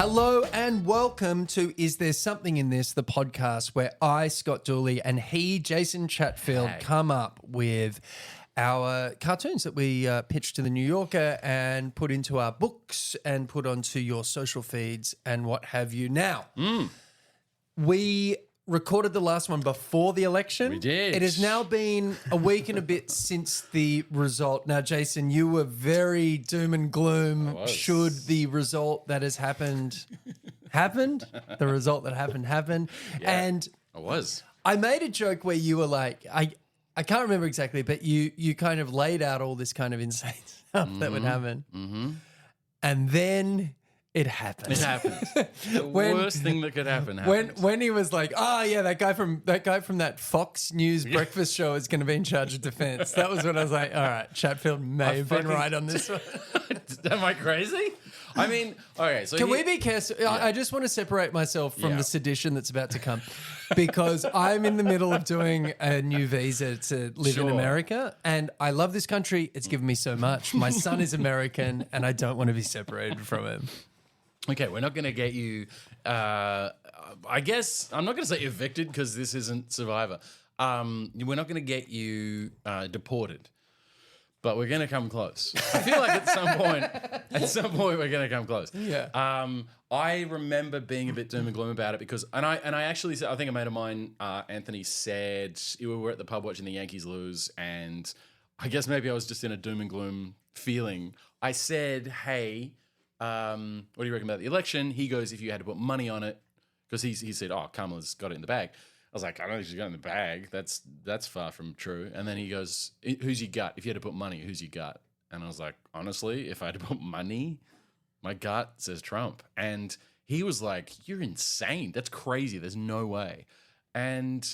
Hello and welcome to Is There Something in This, the podcast where I, Scott Dooley, and he, Jason Chatfield, come up with our cartoons that we pitch to the New Yorker and put into our books and put onto your social feeds and what have you. Now, we recorded the last one before the election. We did. It has now been a week and a bit since the result. Now, Jason, you were very doom and gloom. Should the result that has happened, the result that happened. Yeah, and I was. I made a joke where you were like, I can't remember exactly, but you kind of laid out all this kind of insane stuff that would happen. Mm-hmm. And then it happened. It happened. The worst thing that could happen happened. When he was like, "Oh yeah, that guy from that Fox News breakfast show is going to be in charge of defense." That was when I was like, "All right, Chatfield may have been right on this one." Am I crazy? I mean, okay. So can we be careful? Yeah. I just want to separate myself from the sedition that's about to come, because I'm in the middle of doing a new visa to live in America, and I love this country. It's given me so much. My son is American, and I don't want to be separated from him. Okay, we're not going to get you, I guess, I'm not going to say evicted because this isn't Survivor. We're not going to get you deported, but we're going to come close. I feel like at some point we're going to come close. Yeah. I remember being a bit doom and gloom about it because, and I actually said, I think a mate of mine, Anthony, said, we were at the pub watching the Yankees lose, and I guess maybe I was just in a doom and gloom feeling. I said, hey, what do you reckon about the election? He goes, if you had to put money on it, because he said, oh, Kamala's got it in the bag. I was like, I don't think she's got it in the bag. That's far from true. And then he goes, who's your gut? If you had to put money, who's your gut? And I was like, honestly, if I had to put money, my gut says Trump. And he was like, you're insane. That's crazy. There's no way. And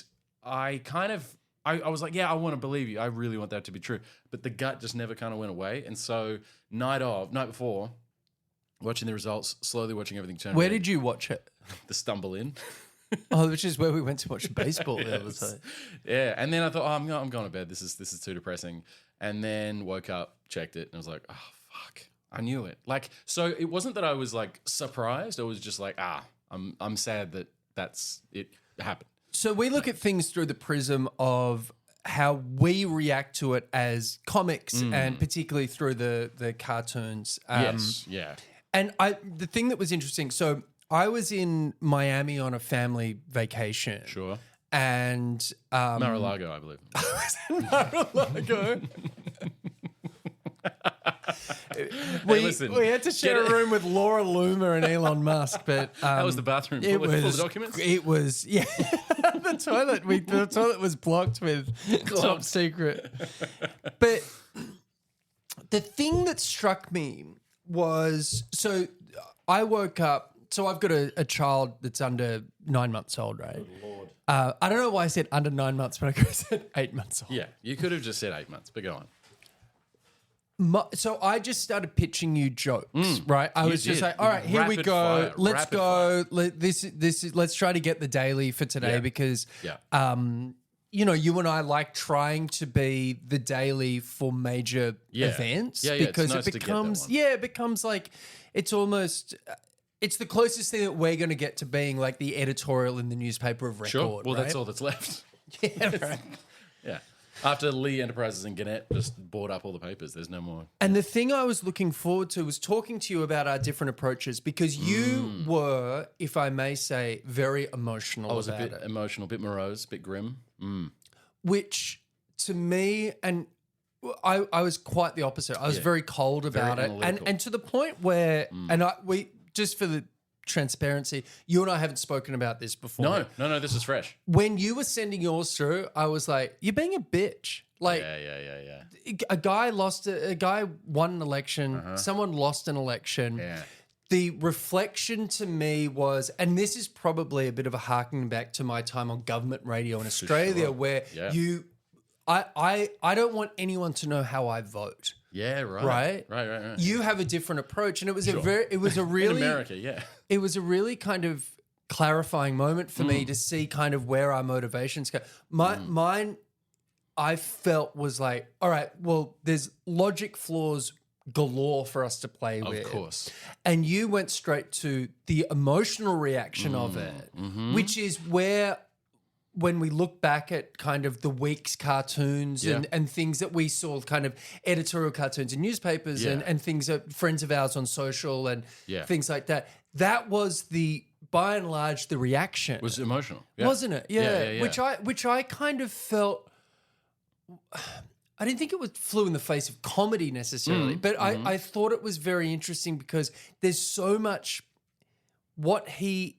I kind of, I was like, yeah, I want to believe you. I really want that to be true. But the gut just never kind of went away. And so night before, watching the results, slowly watching everything turn. Where did you watch it? The Stumble In. Oh, which is where we went to watch baseball the other day. Yeah, and then I thought, oh, I'm going to bed. This is too depressing. And then woke up, checked it, and I was like, oh fuck, I knew it. Like, so it wasn't that I was like surprised. I was just like, I'm sad that that's it happened. So we look at things through the prism of how we react to it as comics, and particularly through the cartoons. Yes, yeah. And the thing that was interesting, so I was in Miami on a family vacation. Sure. And Mar-a-Lago, I believe. I was in Mar-a-Lago. we had to share a room with Laura Loomer and Elon Musk, but that was the bathroom full of documents. It was, yeah. The toilet was blocked with top secret. But the thing that struck me was, so I woke up, so I've got a child that's under 9 months old, right? Good Lord. I don't know why I said under 9 months, but I could have said 8 months old. Yeah, you could have just said 8 months, but go on. So I just started pitching you jokes, right? I was just like, all right, here we go. Fire, let's go. Let's try to get the daily for today because, you know, you and I like trying to be the daily for major events because it's nice it becomes like it's almost it's the closest thing that we're going to get to being like the editorial in the newspaper of record. Sure. Well, right? that's all that's left. Yeah, right. Yeah. After Lee Enterprises and Gannett just bought up all the papers, there's no more. And the thing I was looking forward to was talking to you about our different approaches because you were, if I may say, very emotional about it. I was a bit emotional, a bit morose, a bit grim. Which to me, and I was quite the opposite. I was very cold about it. And to the point where, we just for the transparency, you and I haven't spoken about this before. No, this is fresh. When you were sending yours through, I was like, you're being a bitch. Like, yeah. A guy won an election, someone lost an election. Yeah. The reflection to me was, and this is probably a bit of a harkening back to my time on government radio in Australia, where I don't want anyone to know how I vote. Yeah, right. Right. You have a different approach, and it was a really in America, it was a really kind of clarifying moment for me to see kind of where our motivations go. Mine, I felt was like, all right, well, there's logic flaws galore for us to play with. Of course. And you went straight to the emotional reaction of it, which is where, when we look back at kind of the week's cartoons and things that we saw, kind of editorial cartoons in newspapers and things that friends of ours on social and things like that, that was by and large, the reaction. It was emotional. Wasn't it? Yeah. Which I kind of felt... I didn't think it flew in the face of comedy necessarily, but I thought it was very interesting because there's so much what he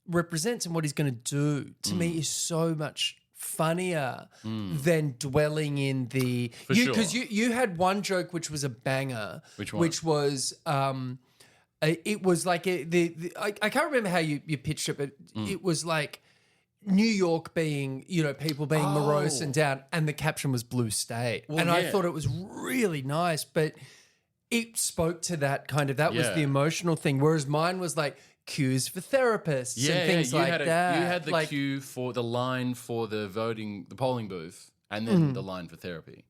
represents and what he's going to do to me is so much funnier than dwelling in the... Because you had one joke which was a banger. Which one? Which was... it was like... I can't remember how you pitched it, but it was like... New York being, people being morose and down, and the caption was Blue State. Well, I thought it was really nice, but it spoke to that kind of, that was the emotional thing, whereas mine was like cues for therapists and things like that. You had the cue for the line for the polling booth, and then the line for therapy,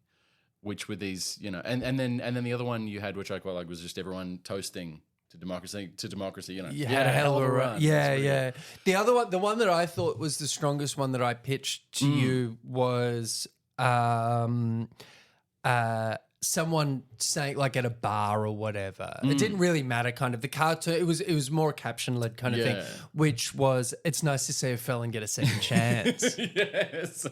which were these, and then the other one you had, which I quite like, was just everyone toasting to democracy, You had a hell of a run. Yeah. The other one, the one that I thought was the strongest one that I pitched to you was someone saying, like, at a bar or whatever. It didn't really matter, kind of. The cartoon, it was more a caption-led kind of thing, which was, it's nice to see a felon get a second chance. Yes.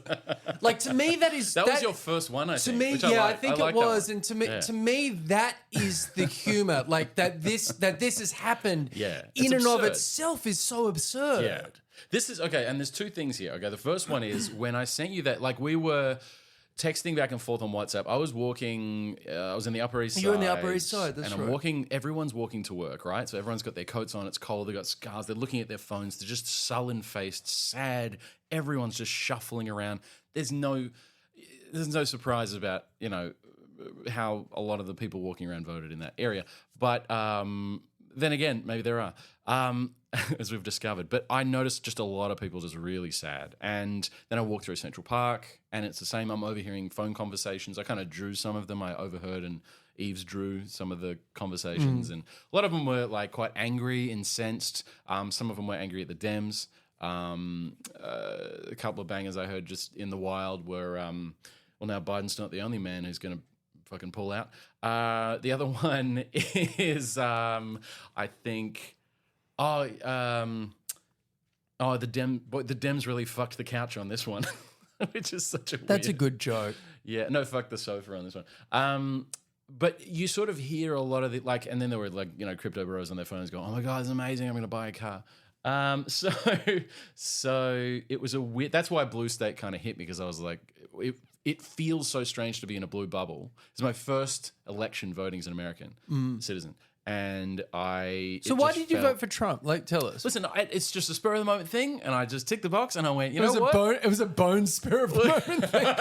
Like, to me, that was your first one, I think. To me, I think it was. And to me, that is the humor. Like, that this has happened in and of itself is so absurd. Yeah. This is, okay, and there's two things here. Okay, the first one is when I sent you that, like, we were texting back and forth on WhatsApp. I was walking, I was in the Upper East Side. You're in the Upper East Side, that's right. And I'm walking, everyone's walking to work, right? So everyone's got their coats on, it's cold, they've got scars, they're looking at their phones, they're just sullen-faced, sad. Everyone's just shuffling around. There's no surprise about, how a lot of the people walking around voted in that area. But then again, maybe there are. As we've discovered. But I noticed just a lot of people just really sad. And then I walked through Central Park, and it's the same. I'm overhearing phone conversations. I kind of drew some of them. I overheard and Eves drew some of the conversations. And a lot of them were like quite angry, incensed. Some of them were angry at the Dems. A couple of bangers I heard just in the wild were, now Biden's not the only man who's going to fucking pull out. The other one is, I think... the Dems really fucked the couch on this one, which is such a That's a good joke. Yeah, no, fuck the sofa on this one. But you sort of hear a lot of the, like, and then there were like, crypto bros on their phones going, oh my God, it's amazing, I'm going to buy a car. So it was a weird, that's why Blue State kind of hit me, because I was like, it feels so strange to be in a blue bubble. It's my first election voting as an American citizen. And So why did you vote for Trump? Like, tell us. Listen, it's just a spur of the moment thing, and I just ticked the box, and I went, you know what? It was a bone spur of the moment thing.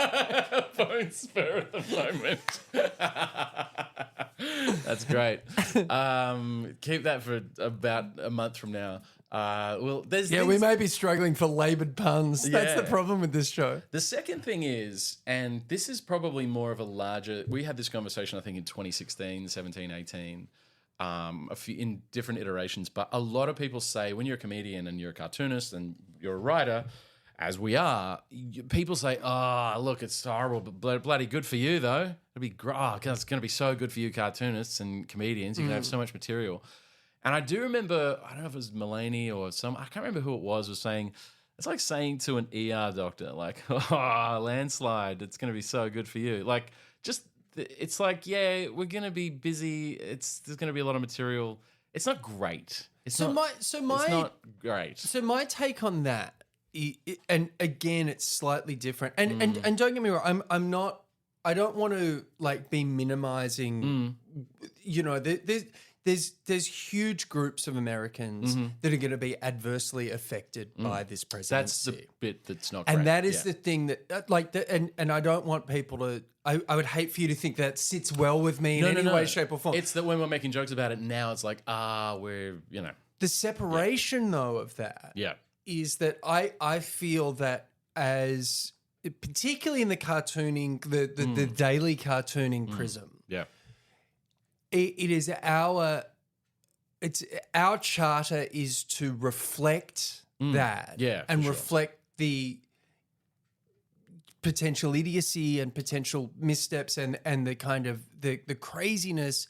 Bone spur of the moment. That's great. Keep that for about a month from now. We may be struggling for laboured puns. That's the problem with this show. The second thing is, and this is probably more of a larger, we had this conversation, I think, in 2016, 17, 18, a few in different iterations, but a lot of people say when you're a comedian and you're a cartoonist and you're a writer, as we are, people say, look, it's horrible, but bloody good for you, though. It'll be great. It's going to be so good for you cartoonists and comedians. You're going to have so much material. And I do remember, I don't know if it was Mulaney or I can't remember who it was saying, it's like saying to an ER doctor, like, landslide, it's going to be so good for you. Like, just, it's like, yeah, we're going to be busy. There's going to be a lot of material. It's not great. It's not great. So my take on that, and again, it's slightly different. And don't get me wrong, I don't want to like be minimizing, There's huge groups of Americans that are going to be adversely affected by this presidency. That's the bit that's not great. And that is the thing that, and I don't want people to, I would hate for you to think that sits well with me in any way, shape or form. It's that when we're making jokes about it now, it's like, we're, The separation though of that is that I feel that as, particularly in the cartooning, the daily cartooning prism, it is our charter is to reflect that, and reflect the potential idiocy and potential missteps and the kind of the craziness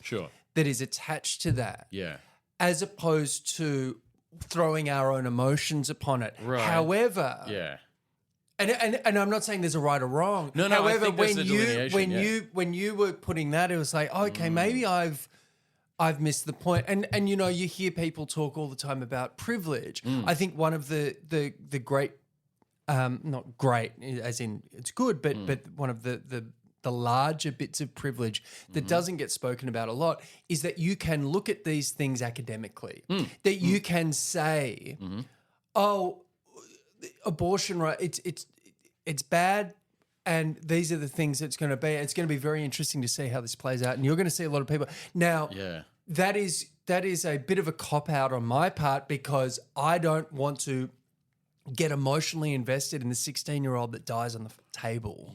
that is attached to that. Yeah. As opposed to throwing our own emotions upon it. Right. However, and I'm not saying there's a right or wrong. No. However, I think there's a delineation, when you were putting that, it was like, okay, maybe I've missed the point. And you hear people talk all the time about privilege. I think one of the great, not great as in it's good, but one of the larger bits of privilege that doesn't get spoken about a lot is that you can look at these things academically, that you can say, oh, abortion, right? It's bad, and these are the things it's going to be. It's going to be very interesting to see how this plays out, and you're going to see a lot of people now. That is a bit of a cop out on my part because I don't want to get emotionally invested in the 16-year-old that dies on the table.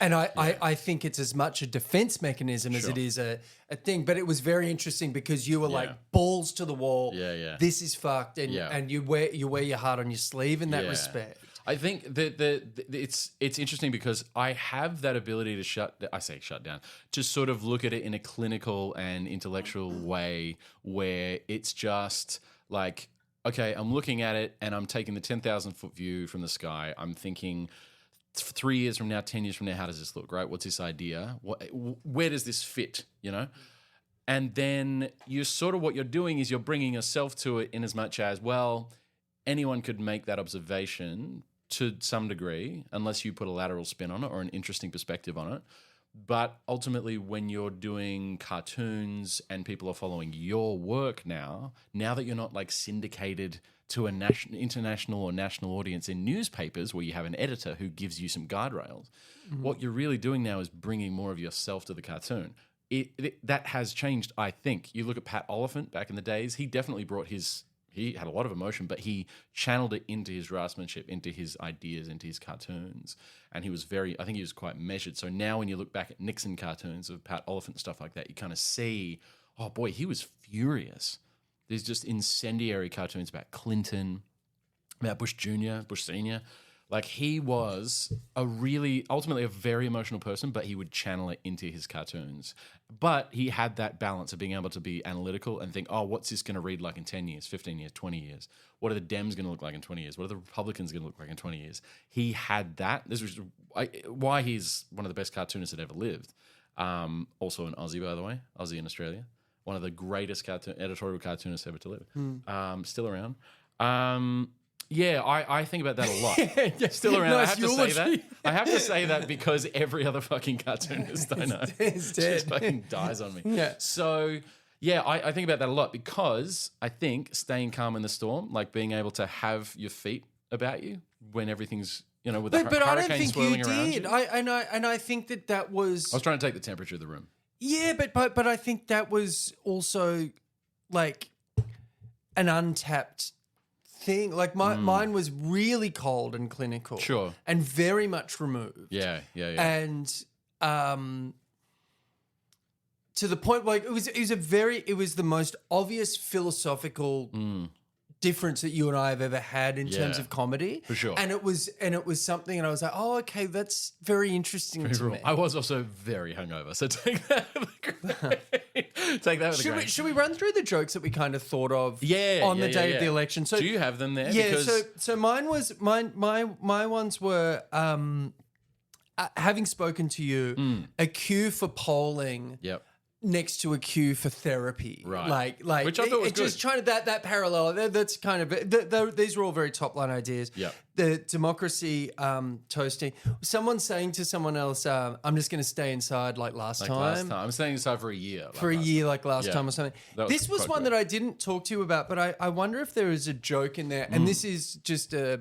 And I think it's as much a defense mechanism as it is a thing. But it was very interesting because you were like balls to the wall. This is fucked, and you wear your heart on your sleeve in that respect. I think that it's interesting because I have that ability to shut down, to sort of look at it in a clinical and intellectual way where it's just like, okay, I'm looking at it and I'm taking the 10,000-foot view from the sky. I'm thinking 3 years from now, 10 years from now, how does this look, right? What's this idea? Where does this fit, And then what you're doing is you're bringing yourself to it in as much as, well, anyone could make that observation to some degree unless you put a lateral spin on it or an interesting perspective on it. But ultimately, when you're doing cartoons and people are following your work now that you're not like syndicated to an international or national audience in newspapers where you have an editor who gives you some guardrails, what you're really doing now is bringing more of yourself to the cartoon. That has changed, I think. You look at Pat Oliphant back in the days, he definitely brought he had a lot of emotion, but he channeled it into his draftsmanship, into his ideas, into his cartoons. And I think he was quite measured. So now when you look back at Nixon cartoons of Pat Oliphant and stuff like that, you kind of see, oh boy, he was furious. There's just incendiary cartoons about Clinton, about Bush Jr., Bush Sr. Like he was ultimately a very emotional person, but he would channel it into his cartoons. But he had that balance of being able to be analytical and think, oh, what's this going to read like in 10 years, 15 years, 20 years? What are the Dems going to look like in 20 years? What are the Republicans going to look like in 20 years? He had that. This was why he's one of the best cartoonists that ever lived. Also an Aussie, by the way, Aussie in Australia. One of the greatest editorial cartoonists ever to live. Still around. I think about that a lot. Still around. Nice, I have to say that because every other fucking cartoonist I know just fucking dies on me. So, I think about that a lot because I think staying calm in the storm, like being able to have your feet about you when everything's, with the hurricane swirling around you. I think that was... I was trying to take the temperature of the room. Yeah, but I think that was also like an untapped thing. Like mine was really cold and clinical, and very much removed. Yeah. And to the point, like it was the most obvious philosophical difference that you and I have ever had in terms of comedy, for sure. And it was something, and I was like, oh, okay, that's very interesting to me. I was also very hungover, so take that with a grain. Should we run through the jokes that we kind of thought of on the day of the election? So do you have them there? Yeah. So mine was my ones were having spoken to you, a queue for polling. Yep. Next to a queue for therapy, right? Like which I thought was good. Just trying to that parallel. That's kind of these were all very top line ideas. Yeah. The democracy toasting. Someone saying to someone else, "I'm just going to stay inside like last time." I'm staying inside for a year. Like last time or something. This was one that I didn't talk to you about, but I wonder if there is a joke in there. And this is just a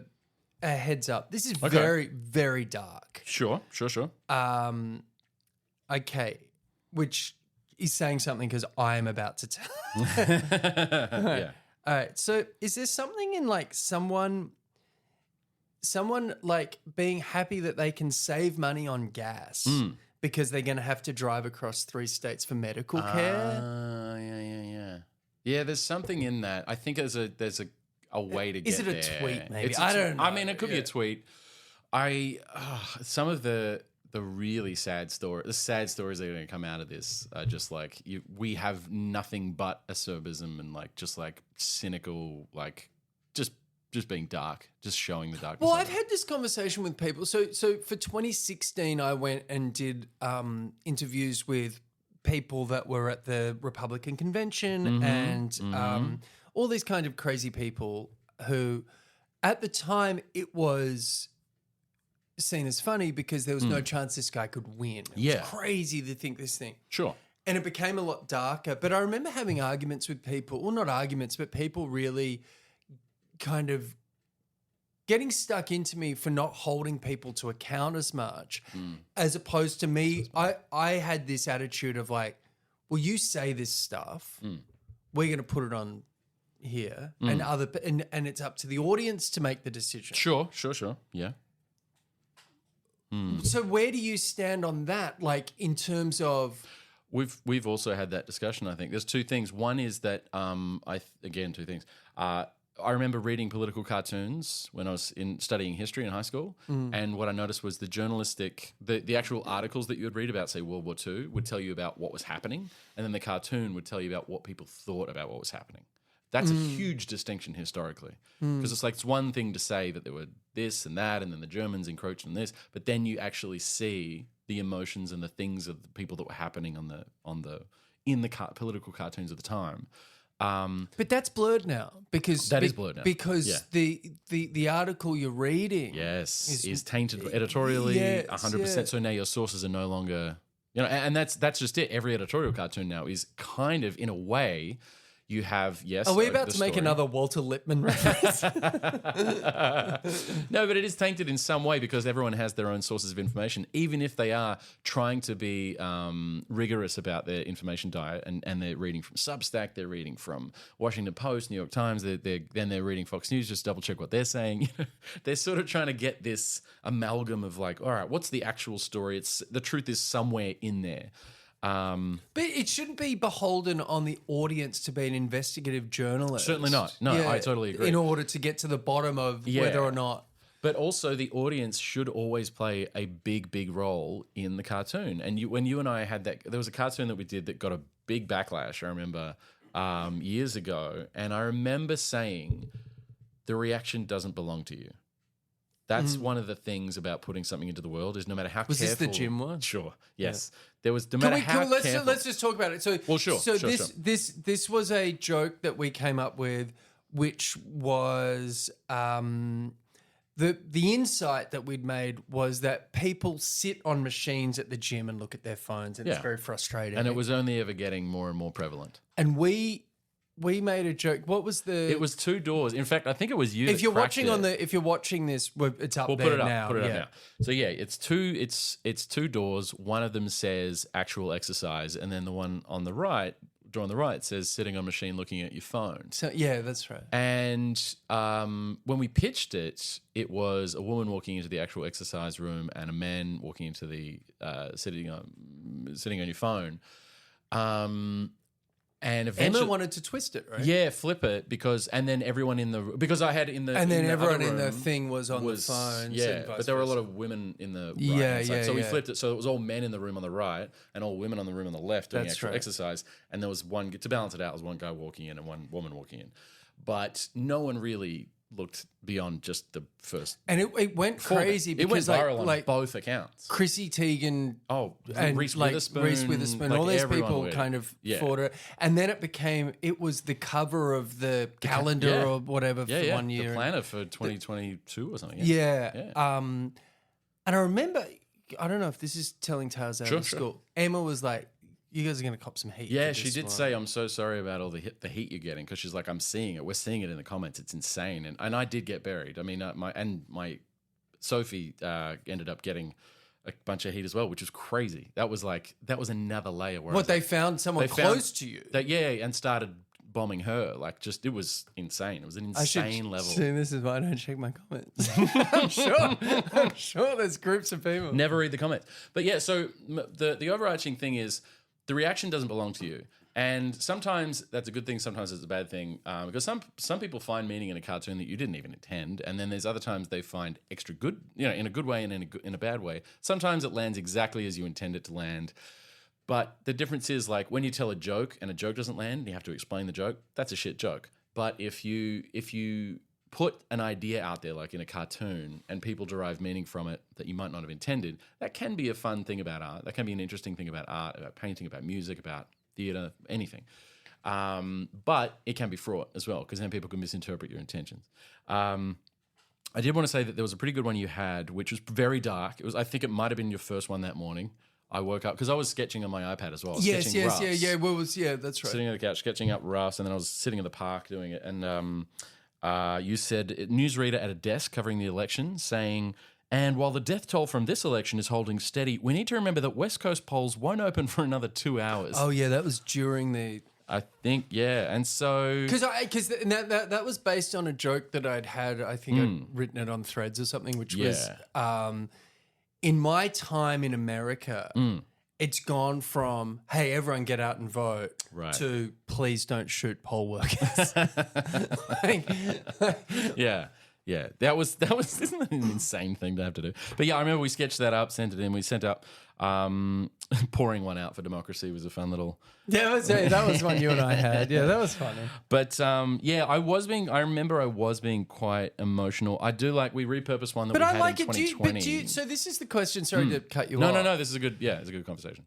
heads up. This is very, very dark. Sure. Okay, which. Is saying something because I am about to tell. Yeah. All right. So is there something in like someone like being happy that they can save money on gas because they're going to have to drive across 3 states for medical care. Yeah, there's something in that. I think there's a way to get Is it a there. tweet, maybe? It's I don't know. I mean, it could be a tweet. Some of the really sad stories that are going to come out of this are just like we have nothing but acerbism and like just like cynical, like just being dark, just showing the darkness. Well, I've had this conversation with people. So for 2016, I went and did interviews with people that were at the Republican convention and all these kind of crazy people who, at the time, it was seen as funny because there was no chance this guy could win. It was crazy to think this thing. Sure. And it became a lot darker. But I remember having arguments with people, well, not arguments, but people really kind of getting stuck into me for not holding people to account as much, as opposed to me. I had this attitude of like, well, you say this stuff, we're going to put it on here, and it's up to the audience to make the decision. Sure. Yeah. So where do you stand on that? Like in terms of, we've also had that discussion. I think there's 2 things. One is that again 2 things. I remember reading political cartoons when I was studying history in high school, and what I noticed was the actual articles that you would read about, say, World War II, would tell you about what was happening, and then the cartoon would tell you about what people thought about what was happening. That's a huge distinction historically, because it's like it's one thing to say that there were this and that, and then the Germans encroached on this, but then you actually see the emotions and the things of the people that were happening in the political cartoons of the time. but that's blurred now because That is blurred now. because the article you're reading, is tainted editorially, 100%. So now your sources are no longer, and that's just it. Every editorial cartoon now is kind of, in a way, you have, Are we about to make another Walter Lippmann reference? No, but it is tainted in some way because everyone has their own sources of information, even if they are trying to be rigorous about their information diet, and they're reading from Substack, they're reading from Washington Post, New York Times, then they're reading Fox News, just double check what they're saying. They're sort of trying to get this amalgam of like, all right, what's the actual story? The truth is somewhere in there. But it shouldn't be beholden on the audience to be an investigative journalist. Certainly not. No, I totally agree. In order to get to the bottom of whether or not. But also the audience should always play a big, big role in the cartoon. And when you and I had that, there was a cartoon that we did that got a big backlash, I remember, years ago. And I remember saying, the reaction doesn't belong to you. That's one of the things about putting something into the world is no matter how careful. Was this the gym one? Sure. Yes. Yeah. There was no matter how careful. Let's just talk about it. So, this was a joke that we came up with, which was the insight that we'd made was that people sit on machines at the gym and look at their phones, and it's very frustrating. And it was only ever getting more and more prevalent. And we made a joke. What was the? It was 2 doors. In fact, I think it was you. If you're watching if you're watching this, it's up there now. Put it up now. So yeah, it's 2 doors. One of them says actual exercise, and then the one on the right, door on the right, says sitting on machine looking at your phone. So yeah, that's right. And when we pitched it, it was a woman walking into the actual exercise room and a man walking into the sitting on your phone. And eventually, Emma wanted to twist it, right? Yeah, flip it and then everyone I had in the and then everyone in in the thing was on the phones. Yeah, but there were a lot of women in the right. So we flipped it, so it was all men in the room on the right and all women on the room on the left doing actual exercise. And there was one to balance it out. Was one guy walking in and one woman walking in, but no one really looked beyond just the first. And it went crazy because it went viral on both accounts. Chrissy Teigen, and Reese Witherspoon, all these people kind of fought it. And then it was the cover of the calendar or whatever for 1 year. The planner for 2022 or something. Yeah. And I remember, I don't know if this is telling tales out of school. Emma was like, you guys are going to cop some heat. Yeah, she did say, I'm so sorry about all the heat you're getting, because she's like, I'm seeing it. We're seeing it in the comments. It's insane. And I did get buried. I mean, my Sophie ended up getting a bunch of heat as well, which was crazy. That was another layer. They found someone close to you? And started bombing her. Like, just it was insane. It was an insane level. See, this is why I don't check my comments. I'm sure there's groups of people. Never read the comments. But yeah, so the overarching thing is the reaction doesn't belong to you. And sometimes that's a good thing, sometimes it's a bad thing, because some people find meaning in a cartoon that you didn't even intend, and then there's other times they find extra good, in a good way and in a bad way. Sometimes it lands exactly as you intend it to land. But the difference is, like, when you tell a joke and a joke doesn't land and you have to explain the joke, that's a shit joke. But if you put an idea out there, like in a cartoon, and people derive meaning from it that you might not have intended, that can be a fun thing about art. That can be an interesting thing about art, about painting, about music, about theatre, anything. But it can be fraught as well, because then people can misinterpret your intentions. I did want to say that there was a pretty good one you had, which was very dark. I think it might have been your first one that morning. I woke up because I was sketching on my iPad as well. Yes, sketching roughs. That's right. Sitting on the couch, sketching up roughs, and then I was sitting in the park doing it. And you said, newsreader at a desk covering the election, saying, and while the death toll from this election is holding steady, we need to remember that West Coast polls won't open for another 2 hours. Oh yeah, that was during the. I think, yeah, and so because that was based on a joke that I'd had. I think I'd written it on Threads or something, which was in my time in America. It's gone from, hey, everyone get out and vote, to please don't shoot poll workers. Yeah, that was isn't that an insane thing to have to do? But yeah, I remember we sketched that up, sent it in. We sent up pouring one out for democracy was a fun little. Yeah, that was one you and I had. Yeah, that was funny. But I remember I was being quite emotional. I do like we repurposed one that but we I had like in it. 2020. So this is the question. Sorry to cut you off. No. This is a good conversation.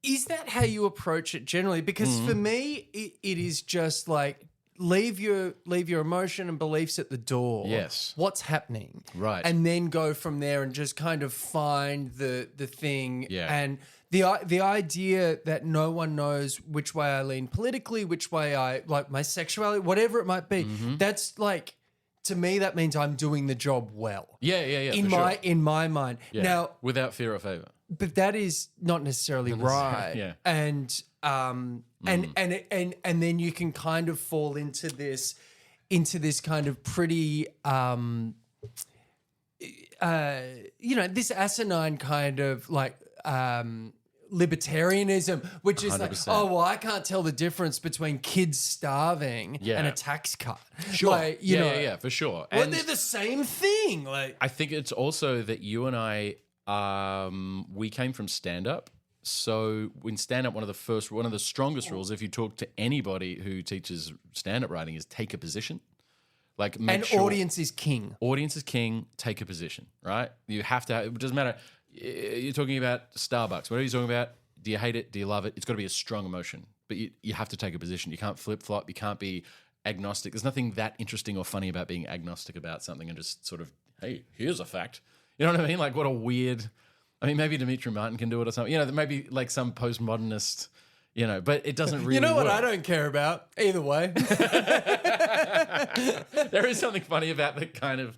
Is that how you approach it generally? Because for me, it is just like. Leave your emotion and beliefs at the door. Yes. What's happening? Right. And then go from there and just kind of find the thing. Yeah. And the idea that no one knows which way I lean politically, which way I like my sexuality, whatever it might be. That's like, to me, that means I'm doing the job well. Yeah. In my mind. Yeah. Now, without fear or favor. But that is not necessarily right. Yeah. And then you can kind of fall into this kind of pretty this asinine kind of like libertarianism, which is 100%. Like, oh well, I can't tell the difference between kids starving and a tax cut. Sure. Like, you know, for sure. Well, they're the same thing. Like, I think it's also that you and I we came from stand-up. So in stand-up, one of the strongest rules, if you talk to anybody who teaches stand-up writing, is take a position. Like, audience is king. Audience is king. Take a position, right? You have to. It doesn't matter. You're talking about Starbucks. Whatever you're talking about, do you hate it? Do you love it? It's got to be a strong emotion. But you have to take a position. You can't flip-flop. You can't be agnostic. There's nothing that interesting or funny about being agnostic about something and just sort of, hey, here's a fact. You know what I mean? Like, what a weird... I mean, maybe Dimitri Martin can do it or something. You know, maybe like some postmodernist, but it doesn't really what work. I don't care about? Either way. There is something funny about that kind of...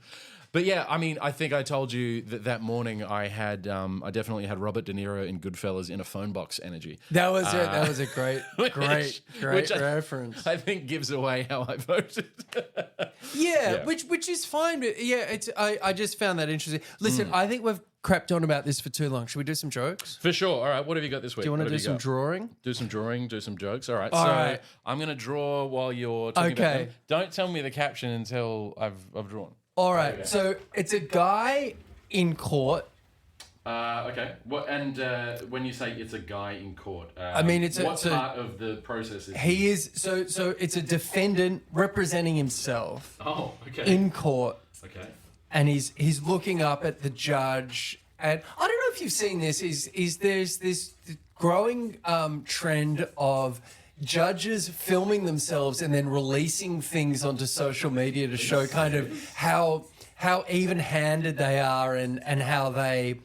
But yeah, I mean, I think I told you that morning I had, I definitely had Robert De Niro in Goodfellas in a phone box energy. That was a great reference. I think gives away how I voted. yeah, which is fine. But yeah, I just found that interesting. Listen, I think we've crapped on about this for too long. Should we do some jokes? For sure. All right, what have you got this week? Do you want to do some drawing? Do some drawing, do some jokes. All right. All right. I'm going to draw while you're talking about them. Don't tell me the caption until I've drawn. All right. Okay. So it's a guy in court. Okay. What? And when you say it's a guy in court, I mean what part of the process is he is? So it's a defendant representing himself. Oh, okay. In court. Okay. And he's looking up at the judge, and I don't know if you've seen this. Is there's this growing trend of judges filming themselves and then releasing things onto social media to show kind of how even-handed they are and how they,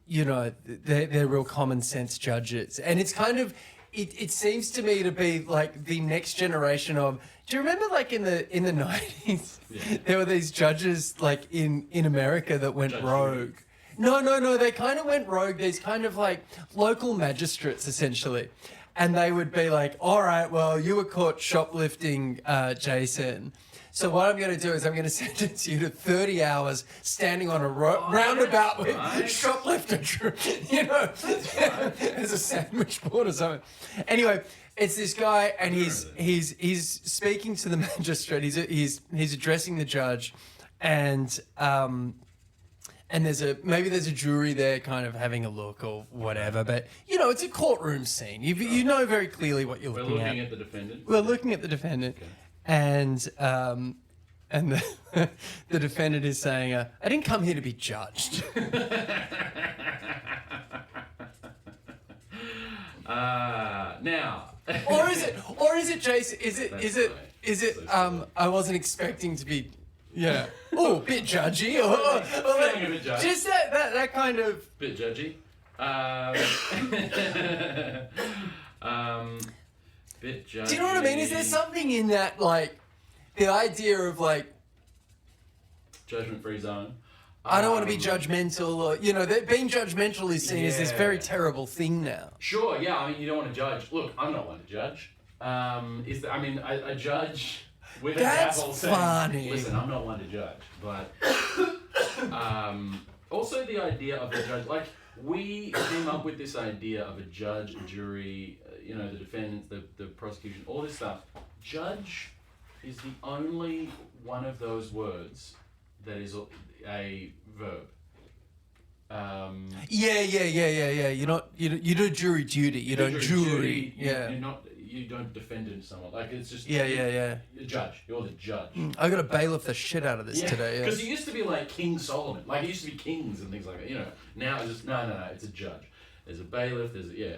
they're real common sense judges. And it's kind of it seems to me to be like the next generation of. Do you remember, like in the 90s, there were these judges like in America that went rogue? No, they kind of went rogue. These kind of like local magistrates essentially. and they would be like, all right, well, you were caught shoplifting, Jason. So what I'm going to do is I'm going to sentence you to 30 hours standing on a roundabout with shoplifter, as a sandwich board or something. Anyway, it's this guy, and he's speaking to the magistrate. He's addressing the judge, and there's a jury there, kind of having a look or whatever. But it's a courtroom scene. You know very clearly what you're looking at. We're looking at the defendant. We're looking at the defendant. Okay. And the defendant is saying, "I didn't come here to be judged." Now, or is it Jason? Is it? I wasn't expecting to be. Yeah. Oh, bit judgy. Or feeling a bit judgy. Just that kind of bit judgy. Bit judgy. Do you know what I mean? Is there something in that, like, the idea of, like, judgment-free zone? I don't want to be judgmental, or that being judgmental is seen as this very terrible thing now. Sure, yeah. I mean, you don't want to judge. Look, I'm not one to judge. A judge with a gavel saying, "Listen, I'm not one to judge," but also the idea of a judge, like, we came up with this idea of a judge, a jury, the defendants, the prosecution, all this stuff. Judge is the only one of those words that is a verb. Yeah. You do jury duty. You don't jury. Yeah. You don't defend someone. Like, it's just yeah. You're judge. You're the judge. I got to bailiff the shit out of this today. Because it used to be like King Solomon. Like, it used to be kings and things like that. Now it's just no. It's a judge. There's a bailiff.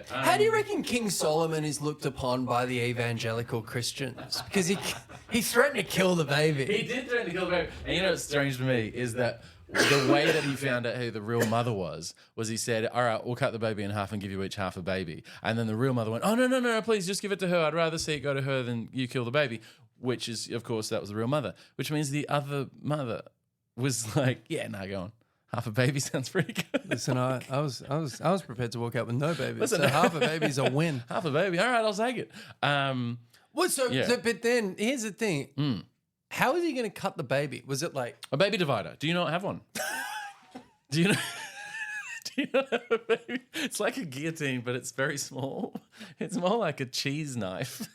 How do you reckon King Solomon is looked upon by the evangelical Christians? Because he threatened to kill the baby. He did threaten to kill the baby. And what's strange to me is that the way that he found out who the real mother was he said, "All right, we'll cut the baby in half and give you each half a baby." And then the real mother went, "Oh, no, please just give it to her. I'd rather see it go to her than you kill the baby," which is, of course, that was the real mother, which means the other mother was like, "Yeah, no, go on. Half a baby sounds pretty good." Listen, I was prepared to walk out with no baby. Listen, so half a baby's a win. Half a baby. All right, I'll take it. But then here's the thing. How is he going to cut the baby? Was it like a baby divider? Do you not have one? Do you know? Do you not have a baby? It's like a guillotine, but it's very small. It's more like a cheese knife.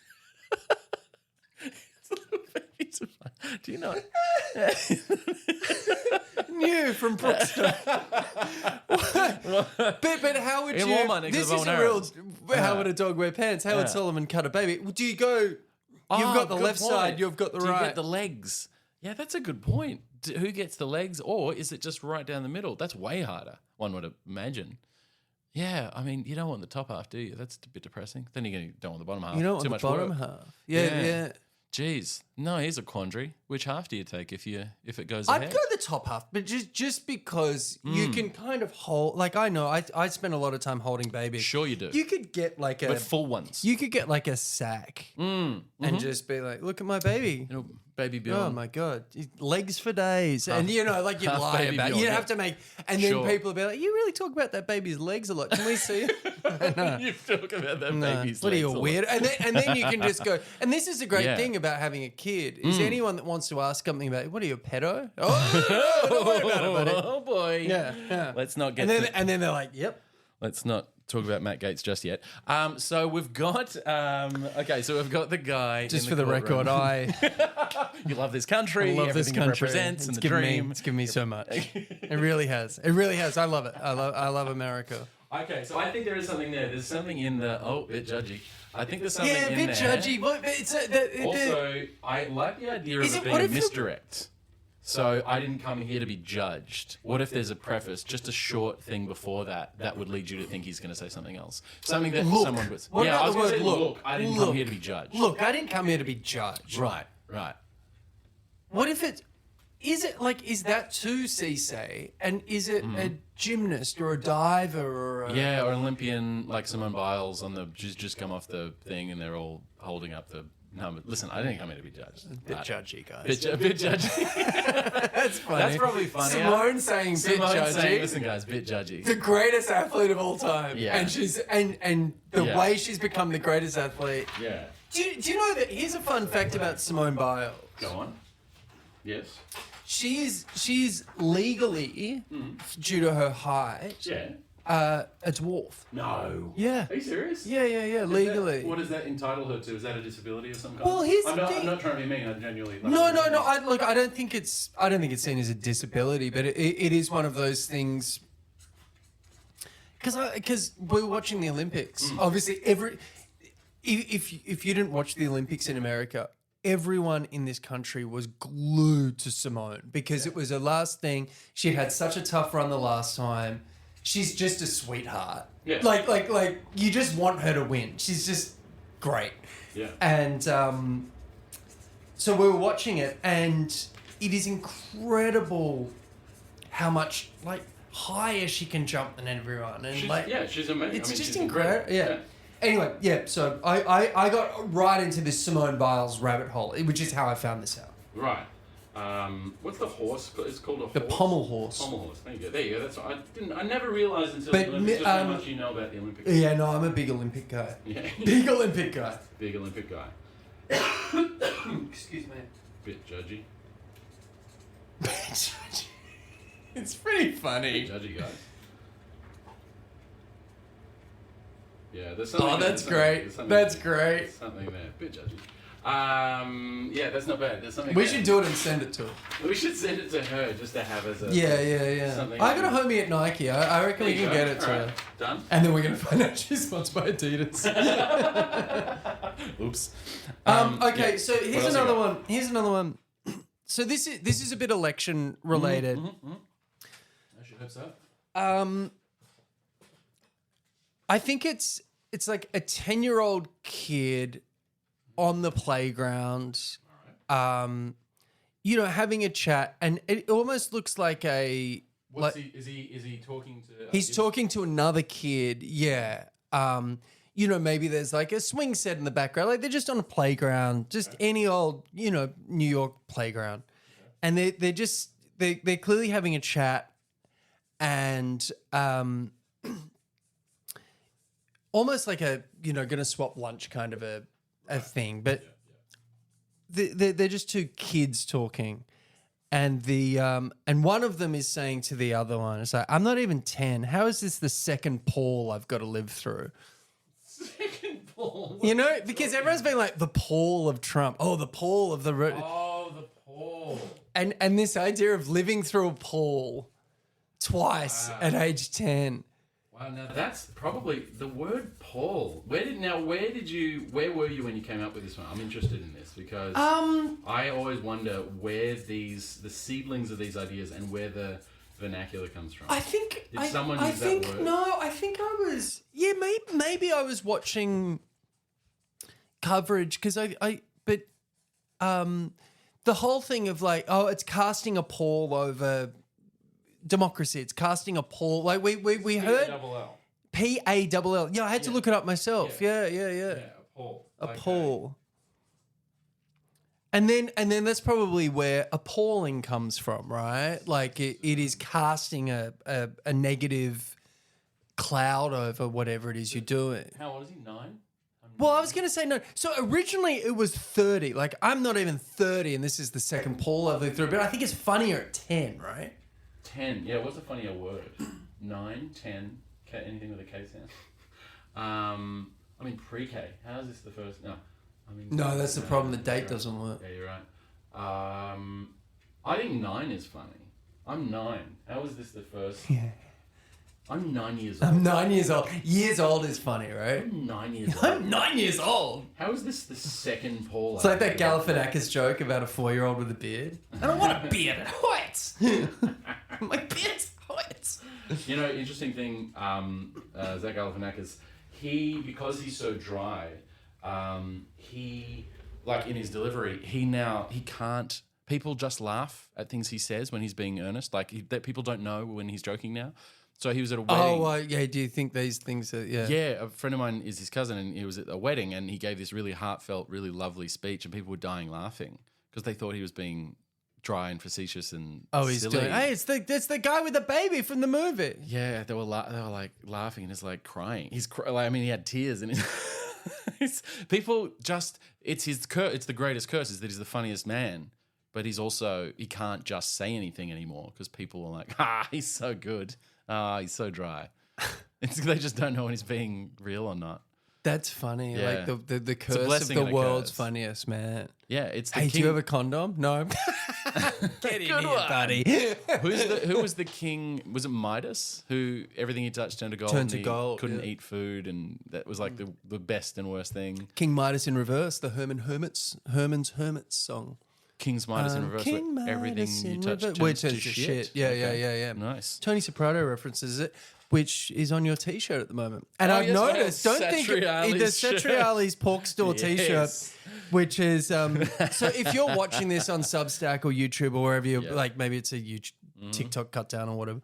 It's a little baby divider. Do you know? New from Brookstone. but how would you? This is a real. How would a dog wear pants? How would Solomon cut a baby? Do you go? You've got the left side, you've got the right. Do you get the legs? Yeah, that's a good point. Who gets the legs, or is it just right down the middle? That's way harder, one would imagine. Yeah, I mean, you don't want the top half, do you? That's a bit depressing. Then you don't want the bottom half. You don't want the bottom half. Yeah. Jeez. No, here's a quandary. Which half do you take if it goes I'd ahead? go the top half, but just because you can kind of hold, like, I know I spend a lot of time holding babies. Sure you do. You could get like but full ones. You could get like a sack and just be like, "Look at my baby." Baby Bjorn. Oh my God, legs for days, and like you lie about it. You have to make, and then people will be like, "You really talk about that baby's legs a lot. Can we see it?" No. You talk about that baby's legs. What are you, weird? And then you can just go. And this is the great thing about having a kid is anyone that wants to ask something about, "What are you, a pedo?" Oh, don't worry about it, buddy. Oh boy. Yeah. Let's not get. And then they're like, "Yep." Let's not talk about Matt Gaetz just yet. So we've got so we've got the guy. Just for the record, you love this country. I love this country. It represents and the dream. It's given me so much. It really has. It really has. I love it. I love America. Okay, so I think there is something there. There's something in the bit judgy. I think there's something in there. Yeah, a bit judgy. But it's also, I like the idea of it being a misdirect. So I didn't come here to be judged. What if there's a preface, just a short thing before that would lead you to think he's going to say something else? Something that someone was. Yeah, I was going to say, look, I didn't come here to be judged. Look, I didn't come here to be judged. Right. What if is that to Cisse? And is it a gymnast or a diver or or an Olympian like Simone Biles on the just come off the thing and they're all holding up the No, but listen, I didn't come here to be judged. A bit judgy, guys. Bit judgy. That's funny. That's probably funny. Simone saying bit Simone judgy. saying, listen, guys, bit judgy. The greatest athlete of all time. Yeah. And she's and the way she's become the greatest athlete. Yeah. Do you know that here's a fun fact about Simone Biles. Go on. Yes. She's legally, due to her height, Yeah. a dwarf. No. Yeah. Are you serious? Yeah, legally. What does that entitle her to? Is that a disability of some kind? Well, here's I'm the not, thing. I'm not trying to be mean. I genuinely. No. I don't think it's seen as a disability, but it is one of those things. Because we're watching the Olympics. Obviously, if you didn't watch the Olympics in America, everyone in this country was glued to Simone because it was her last thing. She had such a tough run the last time. She's just a sweetheart. Yeah. Like you just want her to win. She's just great. Yeah. And so we were watching it, and it is incredible how much higher she can jump than everyone. And she's amazing. It's just she's incredible. Yeah. Anyway, so I got right into this Simone Biles rabbit hole, which is how I found this out. Right. What's the horse? It's called a horse. The pommel horse. Pommel horse. There you go. That's what I never realized until But the Olympics just how much you know about the Olympics. Yeah, no, I'm a big Olympic guy. Yeah. Big Olympic guy. Big Olympic guy. Excuse me. Bit judgy. It's pretty funny. Bit judgy, guys. Yeah, there's something. Oh, that's great. That's great. Something there. Bit judgy. Yeah, that's not bad. There's something. We there. should do it and send it to her. We should send it to her just to have as a. Yeah. Something I got a homie at Nike. I reckon we can get it to her. Done. And then we're going to find out she's sponsored by Adidas. Oops. Okay, so here's else another you one. Here's another one. So this is a bit election related. I should hope so. I think it's like a 10-year-old kid on the playground, having a chat, and it almost looks like a. Is he talking to? He's talking to another kid. Yeah. Maybe there's like a swing set in the background. Like they're just on a playground, just any old, New York playground, and they're clearly having a chat, and almost like a going to swap lunch kind of a thing, but they're just two kids talking, and and one of them is saying to the other one, "It's like I'm not even 10. How is this the second Paul I've got to live through?" Second Paul. Because everyone's been like the Paul of Trump. Oh, the Paul of the. Oh, the Paul. And this idea of living through a Paul twice at age 10. Wow, now that's probably the word Paul. Where were you when you came up with this one? I'm interested in this because I always wonder where the seedlings of these ideas and where the vernacular comes from. I think Did someone use that word? No, I think I was maybe I was watching coverage because but the whole thing of like, oh, it's casting a pall over democracy. It's casting a pall. Like we heard P-A-L-L. Yeah, I had to look it up myself. Yeah. Yeah, a pall. A pall. And then that's probably where appalling comes from, right? Like it is casting a negative cloud over whatever it is you're doing. How old is he? 9? Well, I was going to say no. So originally it was 30. Like I'm not even 30 and this is the second Paul I've lived through. But I think it's funnier at 10, right? 10. Yeah, what's a funnier word? 9, 10, K, anything with a K sound. I mean pre-K. How is this the first? No, that's the problem. The date doesn't work. Yeah, you're right. I think 9 is funny. I'm 9. How is this the first? Yeah. I'm 9 years old. I'm 9 years old. Years old is funny, right? I'm 9 years old. I'm 9 years old. How is this the second Paul? It's like that Galifianakis joke about a 4-year-old with a beard. I don't want a beard. It hurts. My beard's hurts. Interesting thing, Zach Galifianakis, because he's so dry, he, like in his delivery, he can't, people just laugh at things he says when he's being earnest. Like that people don't know when he's joking now. So he was at a wedding. Oh, yeah. Do you think these things are, yeah. Yeah, a friend of mine is his cousin, and he was at a wedding, and he gave this really heartfelt, really lovely speech, and people were dying laughing because they thought he was being dry and facetious and He's silly. doing, hey, it's the guy with the baby from the movie. Yeah, they were like laughing and he's like crying. He had tears and people just it's the greatest curse is that he's the funniest man, but he can't just say anything anymore because people are like, he's so good. He's so dry. They just don't know when he's being real or not. That's funny. Yeah. Like the curse of the world's funniest man. Yeah, it's the Hey, king. do you have a condom? No. Get in here, buddy. Who was the king? Was it Midas? Who everything he touched turned to gold. Turned to gold, Couldn't eat food, and that was like the best and worst thing. King Midas in reverse, the Herman's Hermits song. King's Midas in reverse. King Where everything Midas you in touch reverse. turns to shit. Yeah, Okay. yeah. Nice. Tony Soprano references it, which is on your T-shirt at the moment. And Oh, I've yes, I have noticed, don't think Satriali's the Satriali's Pork Store T-shirt, Yes. which is so if you're watching this on Substack or YouTube or wherever you're like, maybe it's a YouTube, TikTok cut down or whatever.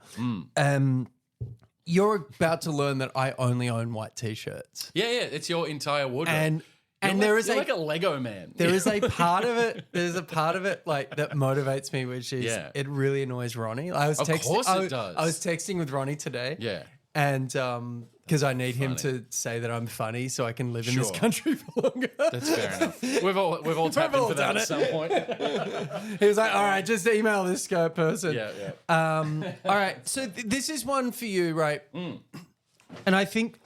You're about to learn that I only own white T-shirts. Yeah. It's your entire wardrobe. And you're you're like a Lego man. There is a part of it. There's a part of it like that motivates me, which is it really annoys Ronnie. Of course it does. I was texting with Ronnie today. Yeah. And because I need him to say that I'm funny so I can live in this country for longer. That's fair enough. We've all tapped into that at some point. He was like, all right, just email this person. Yeah. All right. So this is one for you, right? And I think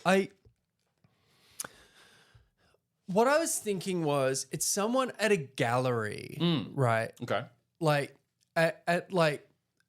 what I was thinking was it's someone at a gallery, right? Okay. Like at like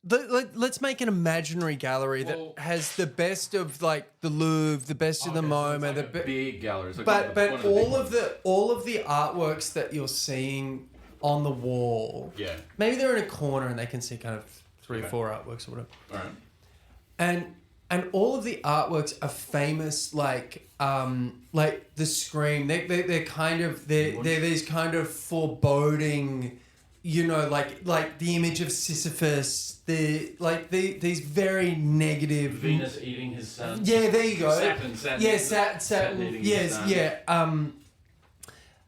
let's make an imaginary gallery that has the best of like the Louvre, the best of the MoMA, It's like a big gallery. It's like but all of the artworks that you're seeing on the wall, maybe they're in a corner and they can see kind of 3 or 4 artworks or whatever. All right. And all of the artworks are famous, like the Scream. They're kind of they're these kind of foreboding, like the image of Sisyphus. These very negative. Venus eating his son. Yeah, there you go. Saturn. Yeah, Saturn. eating Yes, his son.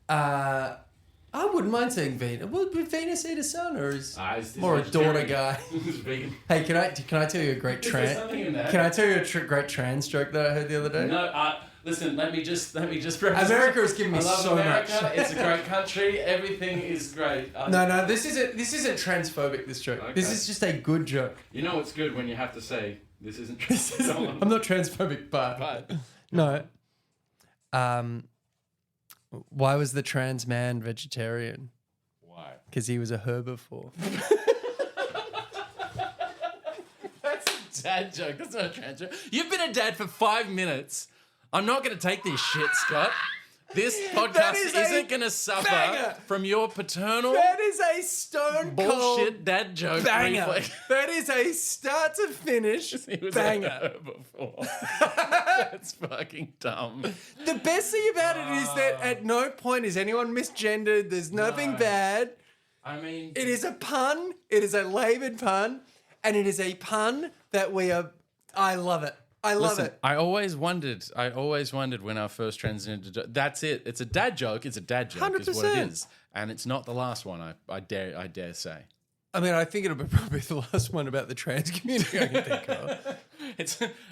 yeah. I wouldn't mind saying Venus. Would Venus eat a son, or is more a daughter guy? Vegan. Hey, can I tell you a great Is there something in that? Can I tell you a great trans joke that I heard the other day? No, listen. Let me just. America has given me I love so America. much. It's a great country. Everything is great. No, this isn't transphobic. This joke. Okay. This is just a good joke. You know it's good when you have to say this isn't. I'm not transphobic, but no. Why was the trans man vegetarian? Why? Because he was a herbivore. That's a dad joke. That's not a trans joke. You've been a dad for 5 minutes. I'm not going to take this shit, Scott. This podcast isn't going to suffer banger. from your paternal That is a stone bullshit cold dad joke. banger. reflex. That is a start to finish He was banger. before. That's fucking dumb. The best thing about it is that at no point is anyone misgendered. There's nothing bad. I mean, It is a pun. It is a laboured pun. And it is a pun that I love it. I love it. I always wondered when our first transgender. That's it. It's a dad joke. It's a dad joke. 100%. Is what it is, and it's not the last one. I dare say. I mean, I think it'll be probably the last one about the trans community I can think of.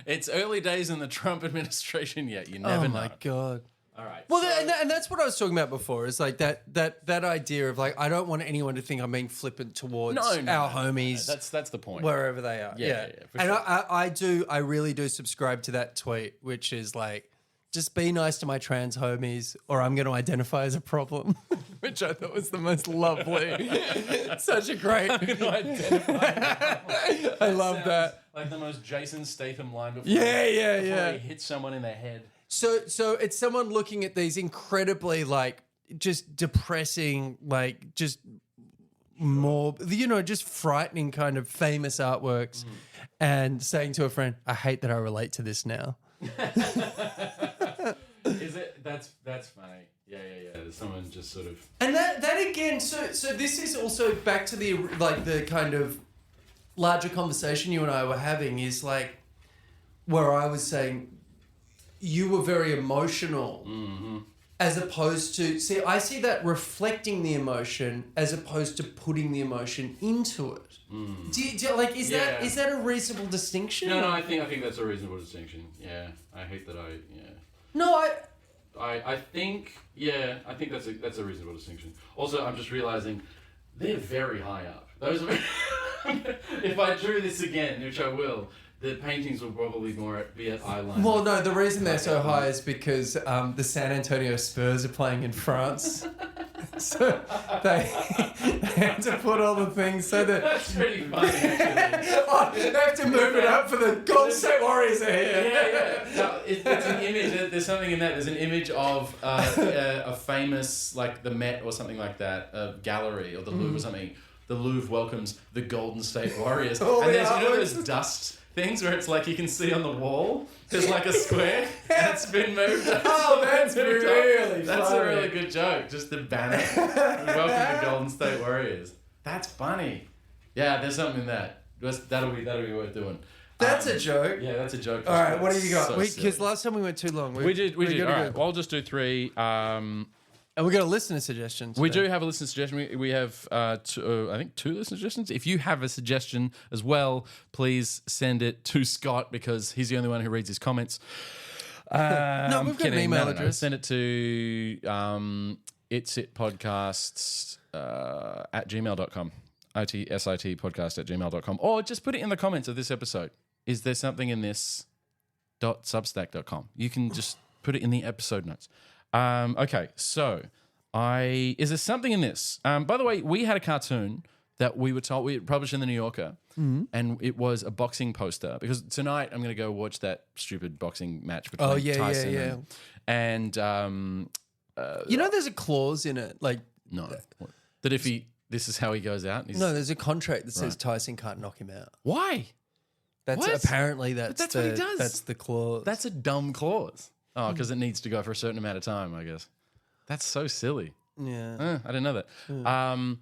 It's early days in the Trump administration yet. You never know. Oh my God. All right. Well, and that's what I was talking about before. Is like that idea of like I don't want anyone to think I'm being flippant towards our homies. That's the point. Wherever they are. Yeah, for and sure. I really do subscribe to that tweet, which is like, just be nice to my trans homies or I'm going to identify as a problem, which I thought was the most lovely. Such a great. I love that. Like the most Jason Statham line before. Yeah. He hits someone in the head. So it's someone looking at these incredibly like just depressing, like just more, just frightening kind of famous artworks and saying to a friend, I hate that I relate to this now. Is it? That's funny. Yeah. There's someone just sort of. And that again, so this is also back to the kind of larger conversation you and I were having is like, where I was saying you were very emotional as opposed to... See, I see that reflecting the emotion as opposed to putting the emotion into it. Is that a reasonable distinction? No, I think that's a reasonable distinction. Yeah, I hate that I think that's a reasonable distinction. Also, I'm just realizing they're very high up. Those are, if I drew this again, which I will, the paintings will probably be at eye line. Well, no, the reason they're so high is because the San Antonio Spurs are playing in France. So they have to put all the things so that... That's pretty funny, actually. They have to move it up for the Golden State Warriors are here. Yeah. No, it's an image. There's something in that. There's an image of a famous, like the Met or something like that, a gallery or the Louvre or something. The Louvre welcomes the Golden State Warriors. And there's, those dust things where it's like you can see on the wall, there's like a square and it's been moved up. Oh, that's really funny. That's a really good joke. Just the banner. Welcome the Golden State Warriors. That's funny. Yeah, there's something in that. That'll be worth doing. That's a joke. Yeah, that's a joke. All right, what have you got? Because So last time we went too long. we did. All right, well, I'll just do three. And we got a listener suggestion today. We do have a listener suggestion. We have, I think, 2 listener suggestions. If you have a suggestion as well, please send it to Scott because he's the only one who reads his comments. No, we've got an email address. Send it to itsitpodcasts at gmail.com. ITSIT podcast at gmail.com. Or just put it in the comments of this episode. Is there something in this .substack.com? You can just put it in the episode notes. Okay, so is there something in this? By the way, we had a cartoon that we were told we published in the New Yorker, and it was a boxing poster because tonight I'm going to go watch that stupid boxing match between Tyson and there's a clause in it, like that if this is how he goes out. No, there's a contract that says Tyson can't knock him out. Why? Apparently that's what he does. That's the clause. That's a dumb clause. Oh, because it needs to go for a certain amount of time, I guess. That's so silly. Yeah. I didn't know that. Yeah.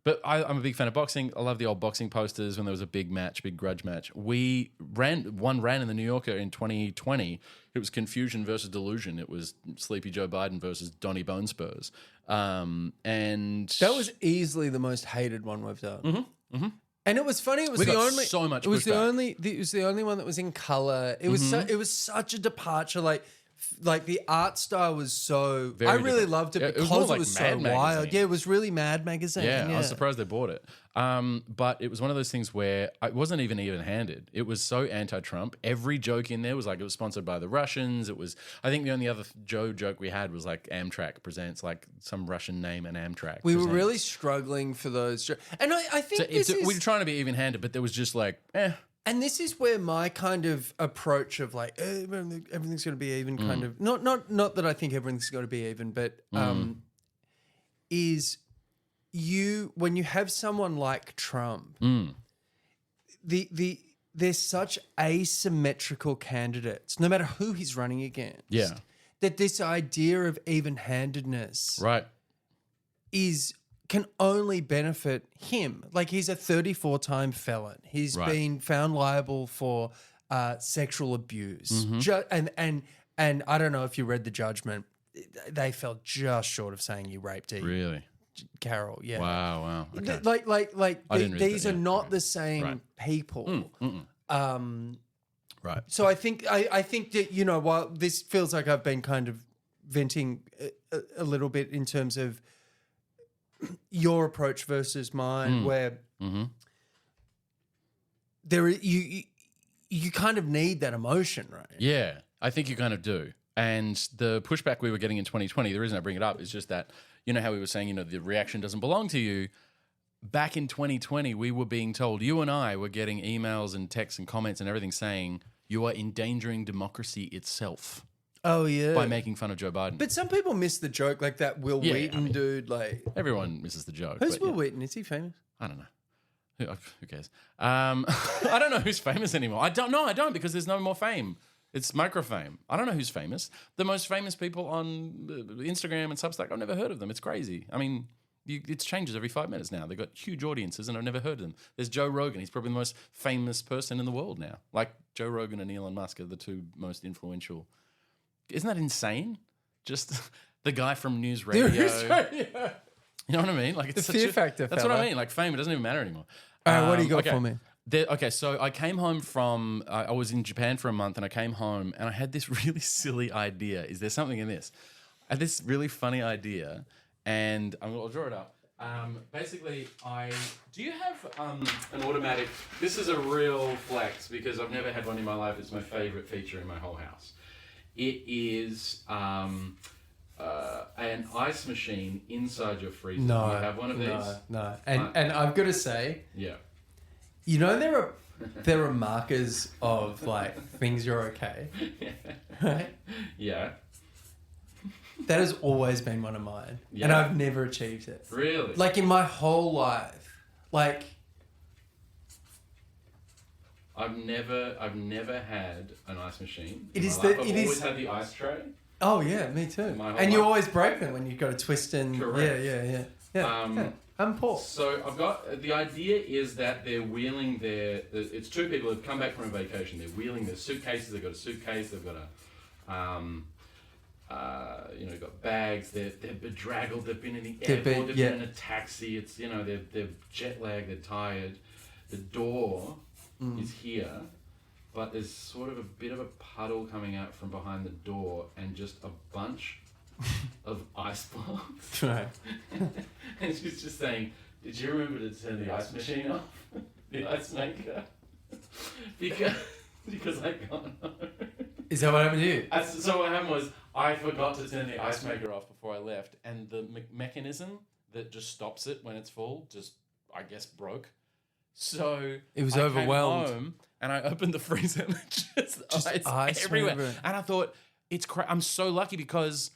But I'm a big fan of boxing. I love the old boxing posters when there was a big grudge match. One ran in the New Yorker in 2020. It was Confusion versus Delusion. It was Sleepy Joe Biden versus Donnie Bone Spurs. And that was easily the most hated one we've done. And it was funny. It was the only. So much. It was the only. It was the only one that was in color. It was. It was such a departure. Like the art style was so. I really loved it because it was so wild. Yeah, it was really Mad Magazine. Yeah, I was surprised they bought it. But it was one of those things where it wasn't even even-handed. It was so anti-Trump. Every joke in there was like it was sponsored by the Russians. It was. I think the only other joke we had was like Amtrak presents like some Russian name and Amtrak. We were really struggling for those, and I think we were trying to be even-handed, but there was just like And this is where my kind of approach of like everything's going to be even, kind of not that I think everything's going to be even, but is when you have someone like Trump, they're such asymmetrical candidates, no matter who he's running against. Yeah, that this idea of even-handedness, right, can only benefit him. Like he's a 34-time felon. He's been found liable for sexual abuse. And I don't know if you read the judgment. They fell just short of saying you raped Eve. Really? Carol, yeah. Wow. Okay. These are not the same people. Right. So I think that, while this feels like I've been kind of venting a little bit in terms of your approach versus mine, where there you kind of need that emotion, right? Yeah, I think you kind of do. And the pushback we were getting in 2020, the reason I bring it up is just that, how we were saying, the reaction doesn't belong to you. Back in 2020, we were being told, you and I were getting emails and texts and comments and everything saying you are endangering democracy itself. Oh, yeah. By making fun of Joe Biden. But some people miss the joke, like that Will Wheaton dude. Like everyone misses the joke. Who's Will Wheaton? Is he famous? I don't know. Who cares? I don't know who's famous anymore. I don't because there's no more fame. It's microfame. I don't know who's famous. The most famous people on Instagram and Substack, I've never heard of them. It's crazy. I mean, it changes every 5 minutes now. They've got huge audiences, and I've never heard of them. There's Joe Rogan. He's probably the most famous person in the world now. Like Joe Rogan and Elon Musk are the two most influential. Isn't that insane? Just the guy from News Radio. You know what I mean? Like it's the fear factor. That's what I mean. Like fame, it doesn't even matter anymore. All right, what do you got for me? Okay, so I came home from, I was in Japan for a month, and I came home and I had this really silly idea. Is there something in this? I had this really funny idea, and I'll draw it up. Basically, do you have an automatic? This is a real flex because I've never had one in my life. It's my favorite feature in my whole house. It is an ice machine inside your freezer. No, do you have one of these? No. And I've got to say, yeah. You know there are markers of like things you're okay, right? Yeah. That has always been one of mine, and I've never achieved it. Really? Like in my whole life, like I've never had an ice machine. I've always had the ice tray. Oh yeah, me too. And you always break them when you got to twist and correct. Yeah. I'm Paul. So I've got the idea is that they're wheeling it's two people who've come back from a vacation. They're wheeling their suitcases. They've got a suitcase. They've got got bags. They're bedraggled. They've been in the airport. They've been in a taxi. It's they're jet lagged. They're tired. The door is here, but there's sort of a bit of a puddle coming out from behind the door, and just a bunch of ice blocks. Right. And she's just saying, "Did you remember to turn the ice machine off, the ice maker?" because I can't. Is that what happened to you? So what happened was I forgot to turn the ice maker off before I left, and the mechanism that just stops it when it's full just, I guess, broke. So it was I overwhelmed. Came home and I opened the freezer and just ice everywhere. And I thought, I'm so lucky because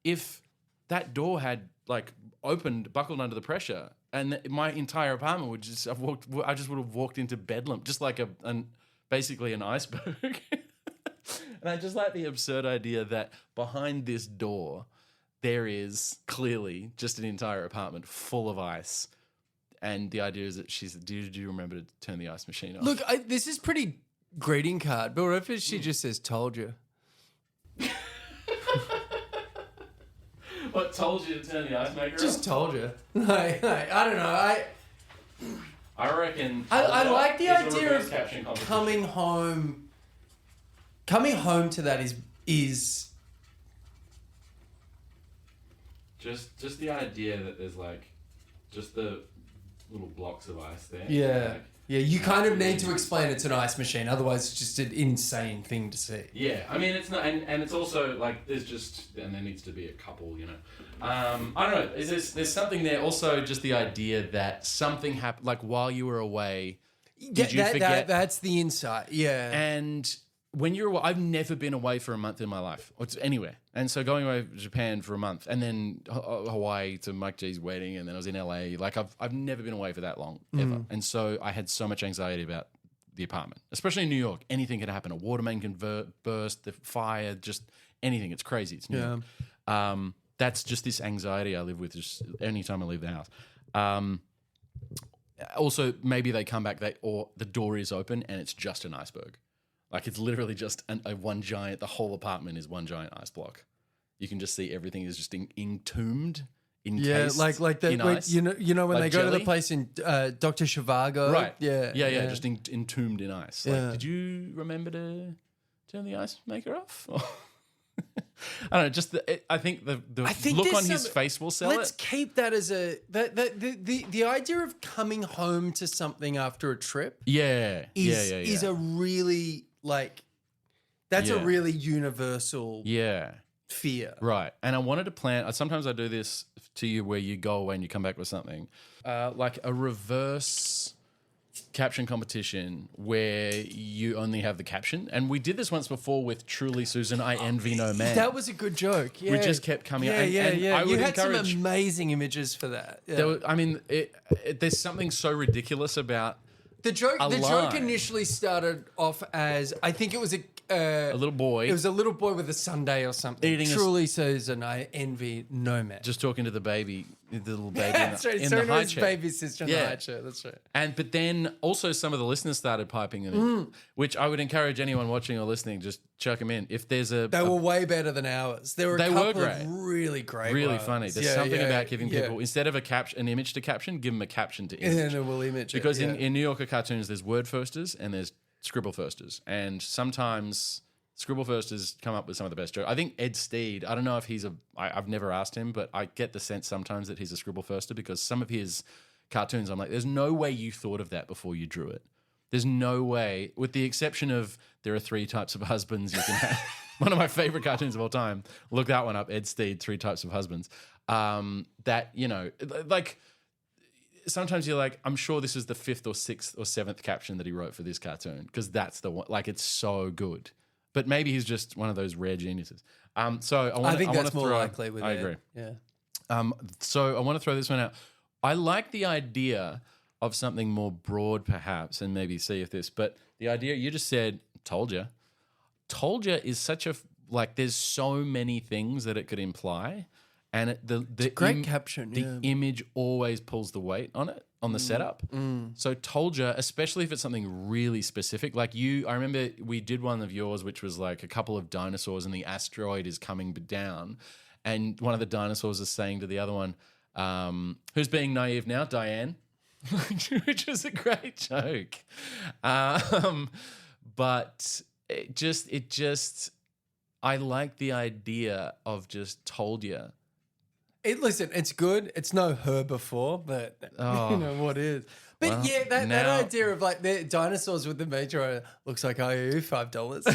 if that door had like opened, buckled under the pressure, and my entire apartment would just I just would have walked into bedlam, just like basically an iceberg. And I just like the absurd idea that behind this door there is clearly just an entire apartment full of ice. And the idea is that she said, "Did you remember to turn the ice machine off?" Look, this is pretty greeting card, but what if she just says, "Told you"? What, told you to turn the ice maker off? Just told you. Like, I don't know. I reckon. I like the idea of coming home. Coming home to that is just the idea that there's like just the little blocks of ice there. Yeah. Like, yeah, you kind of need to explain it's an ice machine, otherwise it's just an insane thing to see. Yeah, I mean it's not, and it's also like there needs to be a couple, I don't know. There's something there. Also, just the idea that something happened, like while you were away. Did you forget? That's the insight. Yeah, and when you're away, I've never been away for a month in my life, or anywhere. And so going away to Japan for a month, and then Hawaii to Mike G's wedding, and then I was in LA. Like I've never been away for that long ever, and so I had so much anxiety about the apartment, especially in New York. Anything could happen. A water main can burst, the fire, just anything. It's crazy. It's New York. That's just this anxiety I live with just anytime I leave the house. Also, maybe they come back, or the door is open and it's just an iceberg. Like it's literally just the whole apartment is one giant ice block. You can just see everything is just entombed, encased like that. In ice. You know when like they go jelly? To the place in Dr. Zhivago, right? Yeah, just entombed in ice. Like, did you remember to turn the ice maker off? I don't know. Just I think the look on his face will sell it. Let's keep that as the idea of coming home to something after a trip. Is a really that's a really universal fear. Right. And I wanted to plan. Sometimes I do this to you where you go away and you come back with something like a reverse caption competition where you only have the caption. And we did this once before with Truly Susan, I envy no man. That was a good joke. Yeah. We just kept coming up. Yeah. You had some amazing images for that. Yeah. There's something so ridiculous about the joke. The joke initially started off as, I think it was a little boy. It was a little boy with a sundae or something. Eating Truly, Susan, I envy no man. just talking to the baby, the little baby That's right. in the high chair. baby sister in the high chair. That's right. But then also some of the listeners started piping them in, which I would encourage anyone watching or listening, just chuck them in. If there's They were way better than ours. There were a couple of really great really ones. funny. There's something about giving people, instead of an image to caption, give them a caption to image. And we'll image it. Because in New Yorker cartoons, there's word firsters and there's scribble firsters. And sometimes scribble firsters come up with some of the best jokes. I think Ed Steed, I don't know if I've never asked him, but I get the sense sometimes that he's a scribble firster because some of his cartoons, I'm like, there's no way you thought of that before you drew it. There's no way, with the exception of there are 3 types of husbands you can have. One of my favorite cartoons of all time. Look that one up, Ed Steed, 3 types of husbands. That, like sometimes you're like, I'm sure this is the 5th or 6th or 7th caption that he wrote for this cartoon because that's the one, like it's so good. But maybe he's just one of those rare geniuses. So I think that's more likely with I agree. Yeah. So I want to throw this one out. I like the idea of something more broad, perhaps, and maybe see if this. But the idea you just said, told you is such a like. There's so many things that it could imply, and the great caption. The image always pulls the weight on it. On the setup. So told you, especially if it's something really specific. Like I remember we did one of yours, which was like a couple of dinosaurs and the asteroid is coming down. And one of the dinosaurs is saying to the other one, who's being naive now? Diane, which is a great joke. But it just, I like the idea of just told you. Listen, it's good. It's no herbivore, but you know what is. But well, that idea of like the dinosaurs with the major looks like I owe you $5. The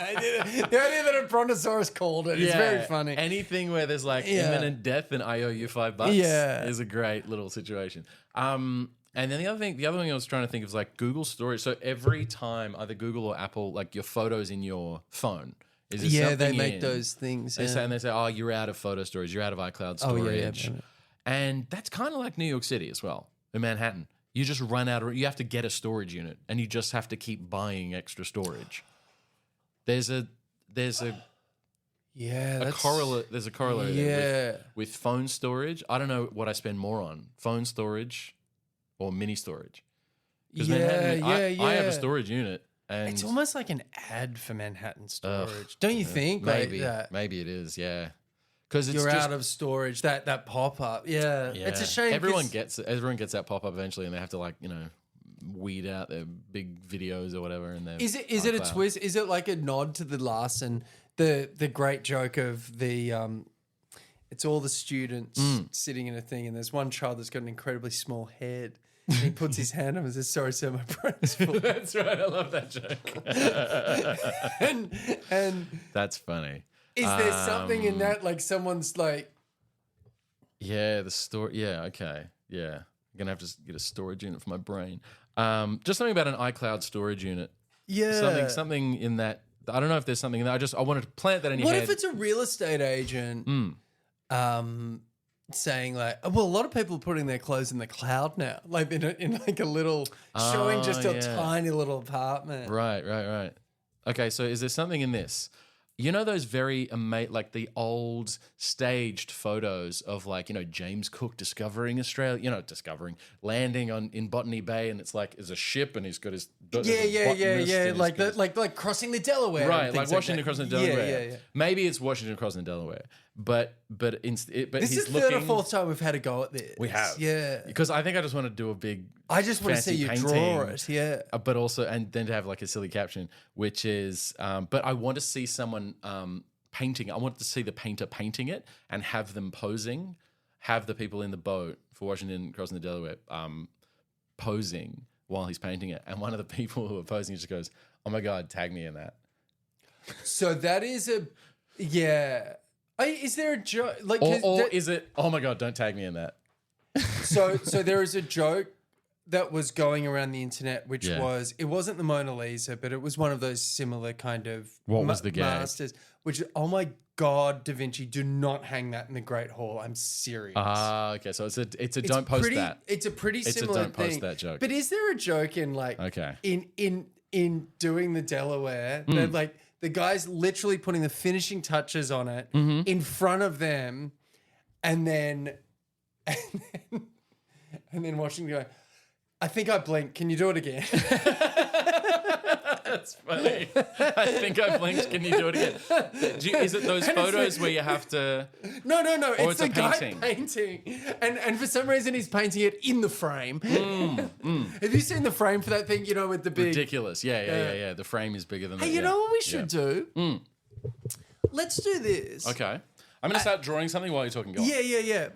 idea that a brontosaurus called it is very funny. Anything where there's like imminent death and I owe you $5 is a great little situation. And then the other thing I was trying to think of is like Google Storage. So every time either Google or Apple, like your photos in your phone. They make those things. They say, oh, you're out of photo storage. You're out of iCloud storage. Oh, yeah. And that's kind of like New York City as well, in Manhattan. You just run out of, you have to get a storage unit and you just have to keep buying extra storage. There's a correlate with phone storage. I don't know what I spend more on, phone storage or mini storage. Because Manhattan, I have a storage unit. And it's almost like an ad for Manhattan storage, don't you think? Maybe, like maybe it is. Yeah, because you're out of storage. That pop up. Yeah, it's a shame. Everyone gets that pop up eventually, and they have to weed out their big videos or whatever. And is it a twist? Is it like a nod to the Larson, the great joke of the it's all the students sitting in a thing, and there's one child that's got an incredibly small head. And he puts his hand on and says, sorry, sir, my brain's full. That's right. I love that joke. and that's funny. Is there something in that, like someone's like... Yeah, the story. Yeah, okay. Yeah. I'm going to have to get a storage unit for my brain. Just something about an iCloud storage unit. Yeah. Something in that. I don't know if there's something in that. I wanted to plant that in your head. What if it's a real estate agent saying like, well, a lot of people are putting their clothes in the cloud now, like in like a little, showing just a tiny little apartment. Right. Okay, so is there something in this? You know those very like the old staged photos of like, James Cook discovering Australia, landing in Botany Bay, and it's like there's a ship and he's got his like crossing the Delaware, right? Like Washington crossing the Delaware. Yeah. Maybe it's Washington crossing the Delaware, but this is the third or fourth time we've had a go at this. We have, because I think I just want to do a big. I just want to see you draw it, but also and then to have like a silly caption, which is, but I want to see someone painting. I want to see the painter painting it and have them posing, have the people in the boat for Washington crossing the Delaware posing while he's painting it. And one of the people who are posing just goes, oh my God, tag me in that. So that is is there a joke? Like, is it, oh my God, don't tag me in that. So there is a joke that was going around the internet, which was, it wasn't the Mona Lisa, but it was one of those similar kind of what was the gag? Masters, which, oh my God, Da Vinci, do not hang that in the Great Hall. I'm serious. Okay. So it's a don't post that. It's a pretty similar don't post that joke. But is there a joke in like, in in doing the Delaware. They're like the guy's literally putting the finishing touches on it in front of them, and then watching the guy. I think I blinked. Can you do it again? That's funny. I think I blinked. Can you do it again? Is it those photos where you have to? No. It's the guy painting. painting, and for some reason he's painting it in the frame. Have you seen the frame for that thing? You know, with the big Ridiculous. Yeah. The frame is bigger than. Hey, you know what we should do? Let's do this. Okay, I'm gonna start drawing something while you're talking. Go on. Yeah.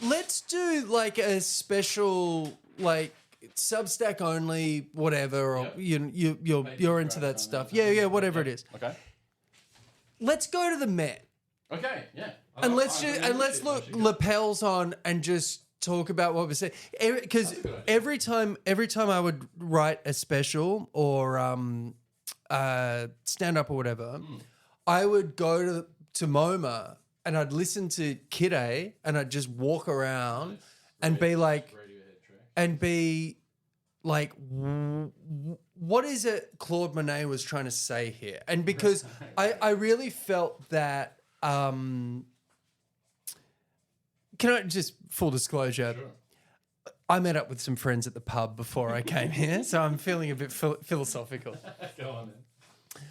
Let's do like a special like Substack only, whatever, or you're into that stuff. Yeah, whatever it is. Okay. Let's go to the Met. Okay. Yeah. And let's look lapels on and just talk about what we say. Because every time I would write a special or stand up or whatever, I would go to MoMA and I'd listen to Kid A and I'd just walk around and be like, what is it Claude Monet was trying to say here? And because I really felt that, can I just, full disclosure, Sure. I met up with some friends at the pub before I came here, so I'm feeling a bit philosophical. Go on then.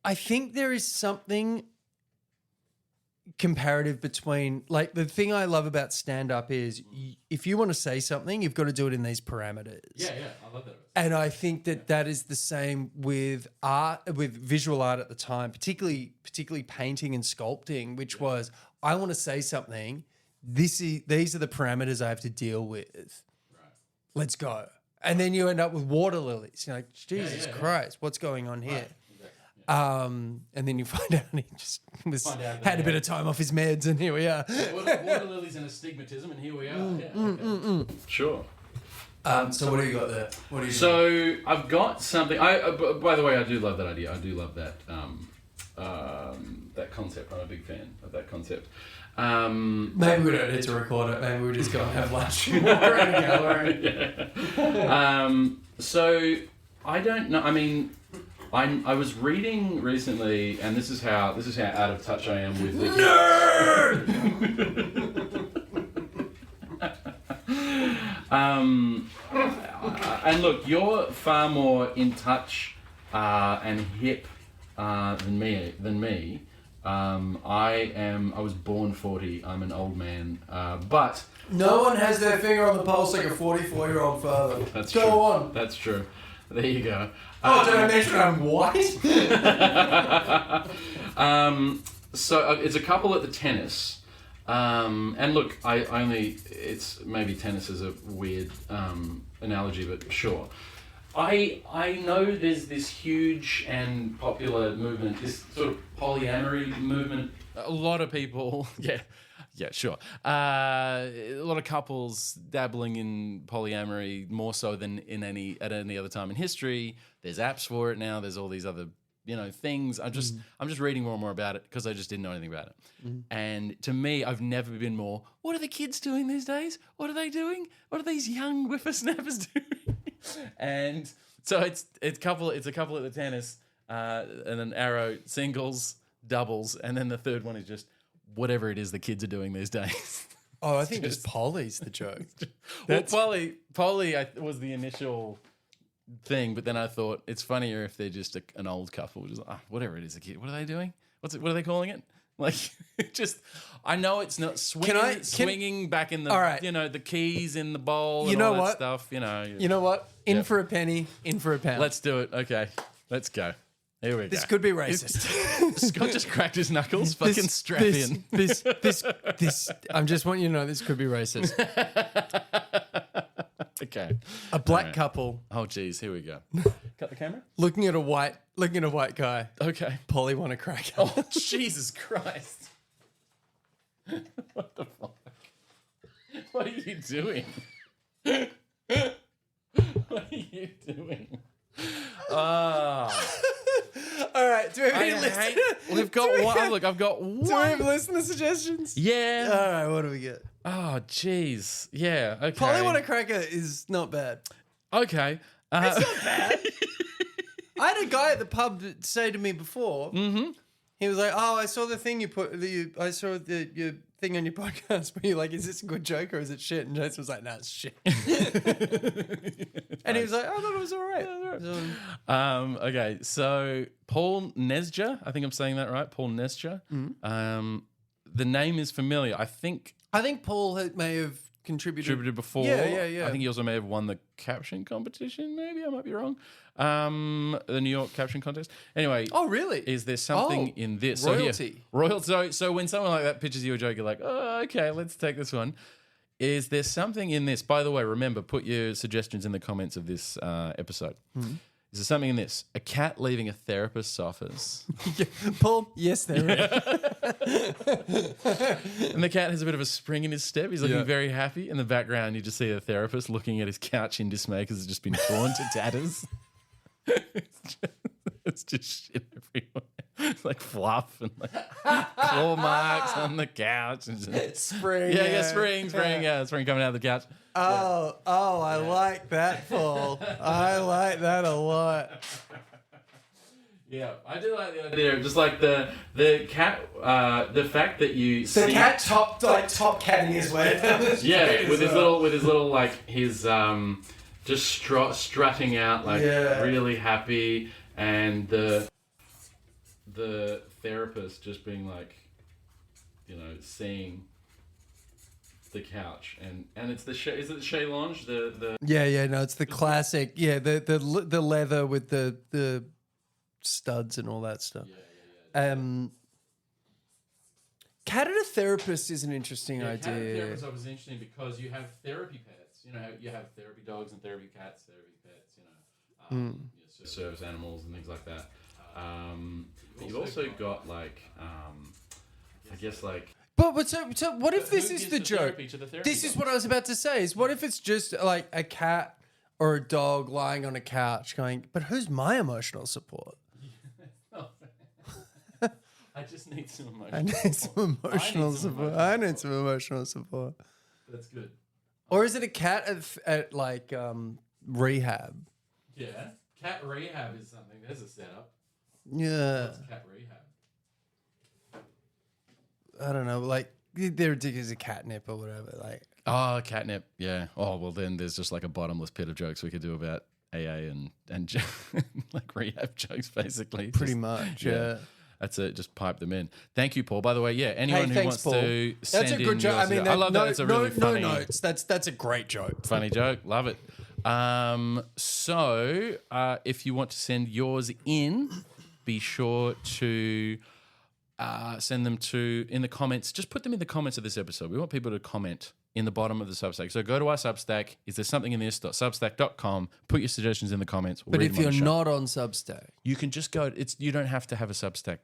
I think there is something comparative between, like, the thing I love about stand-up is if you want to say something, you've got to do it in these parameters. Yeah, I love that. And I think that is the same with art, with visual art at the time, particularly painting and sculpting, which was, I want to say something. These are the parameters I have to deal with. Right. Let's go. And then you end up with water lilies. You're like, Jesus Christ, what's going on here? Right. And then you find out he just had a bit of time off his meds, and here we are. Water lilies and astigmatism, and here we are. Sure. So what do you got there? What do you? So I've got something. By the way, I do love that idea. I do love that that concept. I'm a big fan of that concept. Maybe we don't need to record it. Maybe we just go and have lunch and walk around the gallery. So I don't know. I mean, I was reading recently, and this is how out of touch I am with the nerd. And look, you're far more in touch and hip than me. I was born 40. I'm an old man, but no one has their finger on the pulse like a 44-year-old father. That's go true. on. That's true. There you go. Oh, did I mention I'm white? So it's a couple at the tennis. And look, it's maybe tennis is a weird analogy, but sure. I know there's this huge and popular movement, this sort of polyamory movement. A lot of people, yeah, sure. A lot of couples dabbling in polyamory more so than at any other time in history. There's apps for it now. There's all these other things. I'm just reading more and more about it because I just didn't know anything about it. And to me, I've never been more, what are the kids doing these days? What are they doing? What are these young whippersnappers doing? And so it's a couple at the tennis, and an arrow, singles, doubles, and then the third one is just whatever it is the kids are doing these days. Oh, I think just poly's the joke. Well, poly was the initial thing, but then I thought it's funnier if they're just an old couple, just whatever it is, a kid. What are they doing? What are they calling it? Like, I know it's not swinging back in the, all right. The keys in the bowl, you know all that what? Stuff. You know what? In for a penny, in for a pound. Let's do it. Okay, let's go. Here we go. This could be racist. Scott just cracked his knuckles. Fucking strap in. This. I just want you to know this could be racist. Okay. A black couple. Oh, geez. Here we go. Cut the camera. Looking at a white guy. Okay. Polly want to crack. Oh, Jesus Christ! What the fuck? What are you doing? What are you doing? All right. Do we have listen? We've got one. Look, I've got one. Do we have listener suggestions? Yeah. All right. What do we get? Oh, jeez. Yeah. Okay. Polly want a cracker is not bad. Okay. It's not bad. I had a guy at the pub say to me before. Mm-hmm. He was like, "Oh, I saw the thing you put. I saw your thing on your podcast. Where you're like, is this a good joke or is it shit?" And Jason was like, "Nah, it's shit." And he was like, "I thought it was all right." Okay, so Paul Nesja, I think I'm saying that right. Paul Nesja. Mm-hmm. The name is familiar. I think Paul may have contributed before. Yeah. I think he also may have won the caption competition. Maybe I might be wrong. The New York caption contest. Anyway. Oh, really? Is there something in this? Royalty. So when someone like that pitches you a joke, you're like, oh, okay, let's take this one. Is there something in this? By the way, remember, put your suggestions in the comments of this episode. Mm-hmm. Is there something in this? A cat leaving a therapist's office. Paul, yes, there is. And the cat has a bit of a spring in his step. He's looking very happy. In the background, you just see the therapist looking at his couch in dismay because it's just been torn to tatters. It's just shit everywhere. It's like fluff and like claw marks on the couch. And spring. Spring coming out of the couch. I like that, Paul. I like that a lot. Yeah, I do like the idea of just like the cat, the fact that you see cat top catting his way down the street. Yeah, with his little like his just strutting out like really happy, and the therapist just being like, seeing the couch and it's the is it the Chez Lounge the it's the classic the leather with the studs and all that stuff. Cat and a therapist is an interesting idea. Cat and a therapist was interesting because you have therapy pets. You have therapy dogs and therapy cats, therapy pets. Service animals and things like that. But you've also got like I guess like. But so what if this is the joke? This is what I was about to say. Is what if it's just like a cat or a dog lying on a couch going, but who's my emotional support? I just need some emotional I need some emotional support. That's good. Or is it a cat at like rehab? Yeah. Cat rehab is something. There's a setup. Yeah. What's cat rehab? I don't know. Like they're ridiculous a catnip or whatever. Like catnip. Yeah. Oh well, then there's just like a bottomless pit of jokes we could do about AA and like rehab jokes, basically. Pretty much. Yeah. That's it. Just pipe them in. Thank you, Paul. By the way, anyone who wants Paul. to send that's a good in joke. I mean, I love that. It's a really funny. No notes. That's a great joke. Funny joke. Love it. So if you want to send yours in, be sure to send them in the comments. Just put them in the comments of this episode. We want people to comment in the bottom of the Substack. So go to our Substack. Is there something in this.substack.com? Put your suggestions in the comments. But if you're not on Substack, you can just go. You don't have to have a Substack.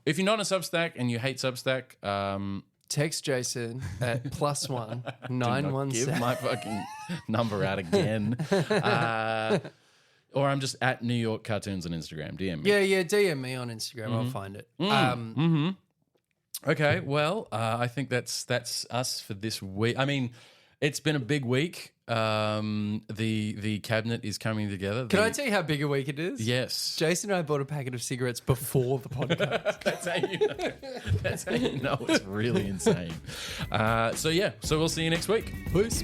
If you're not on Substack and you hate Substack, text Jason at +1 917. Give my fucking number out again. Or I'm just at New York Cartoons on Instagram. DM me. Yeah, DM me on Instagram. I'll find it. Okay, well, I think that's us for this week. I mean, it's been a big week. The cabinet is coming together. Can I tell you how big a week it is? Yes. Jason and I bought a packet of cigarettes before the podcast. That's how you know. That's how you know it's really insane. So we'll see you next week. Peace.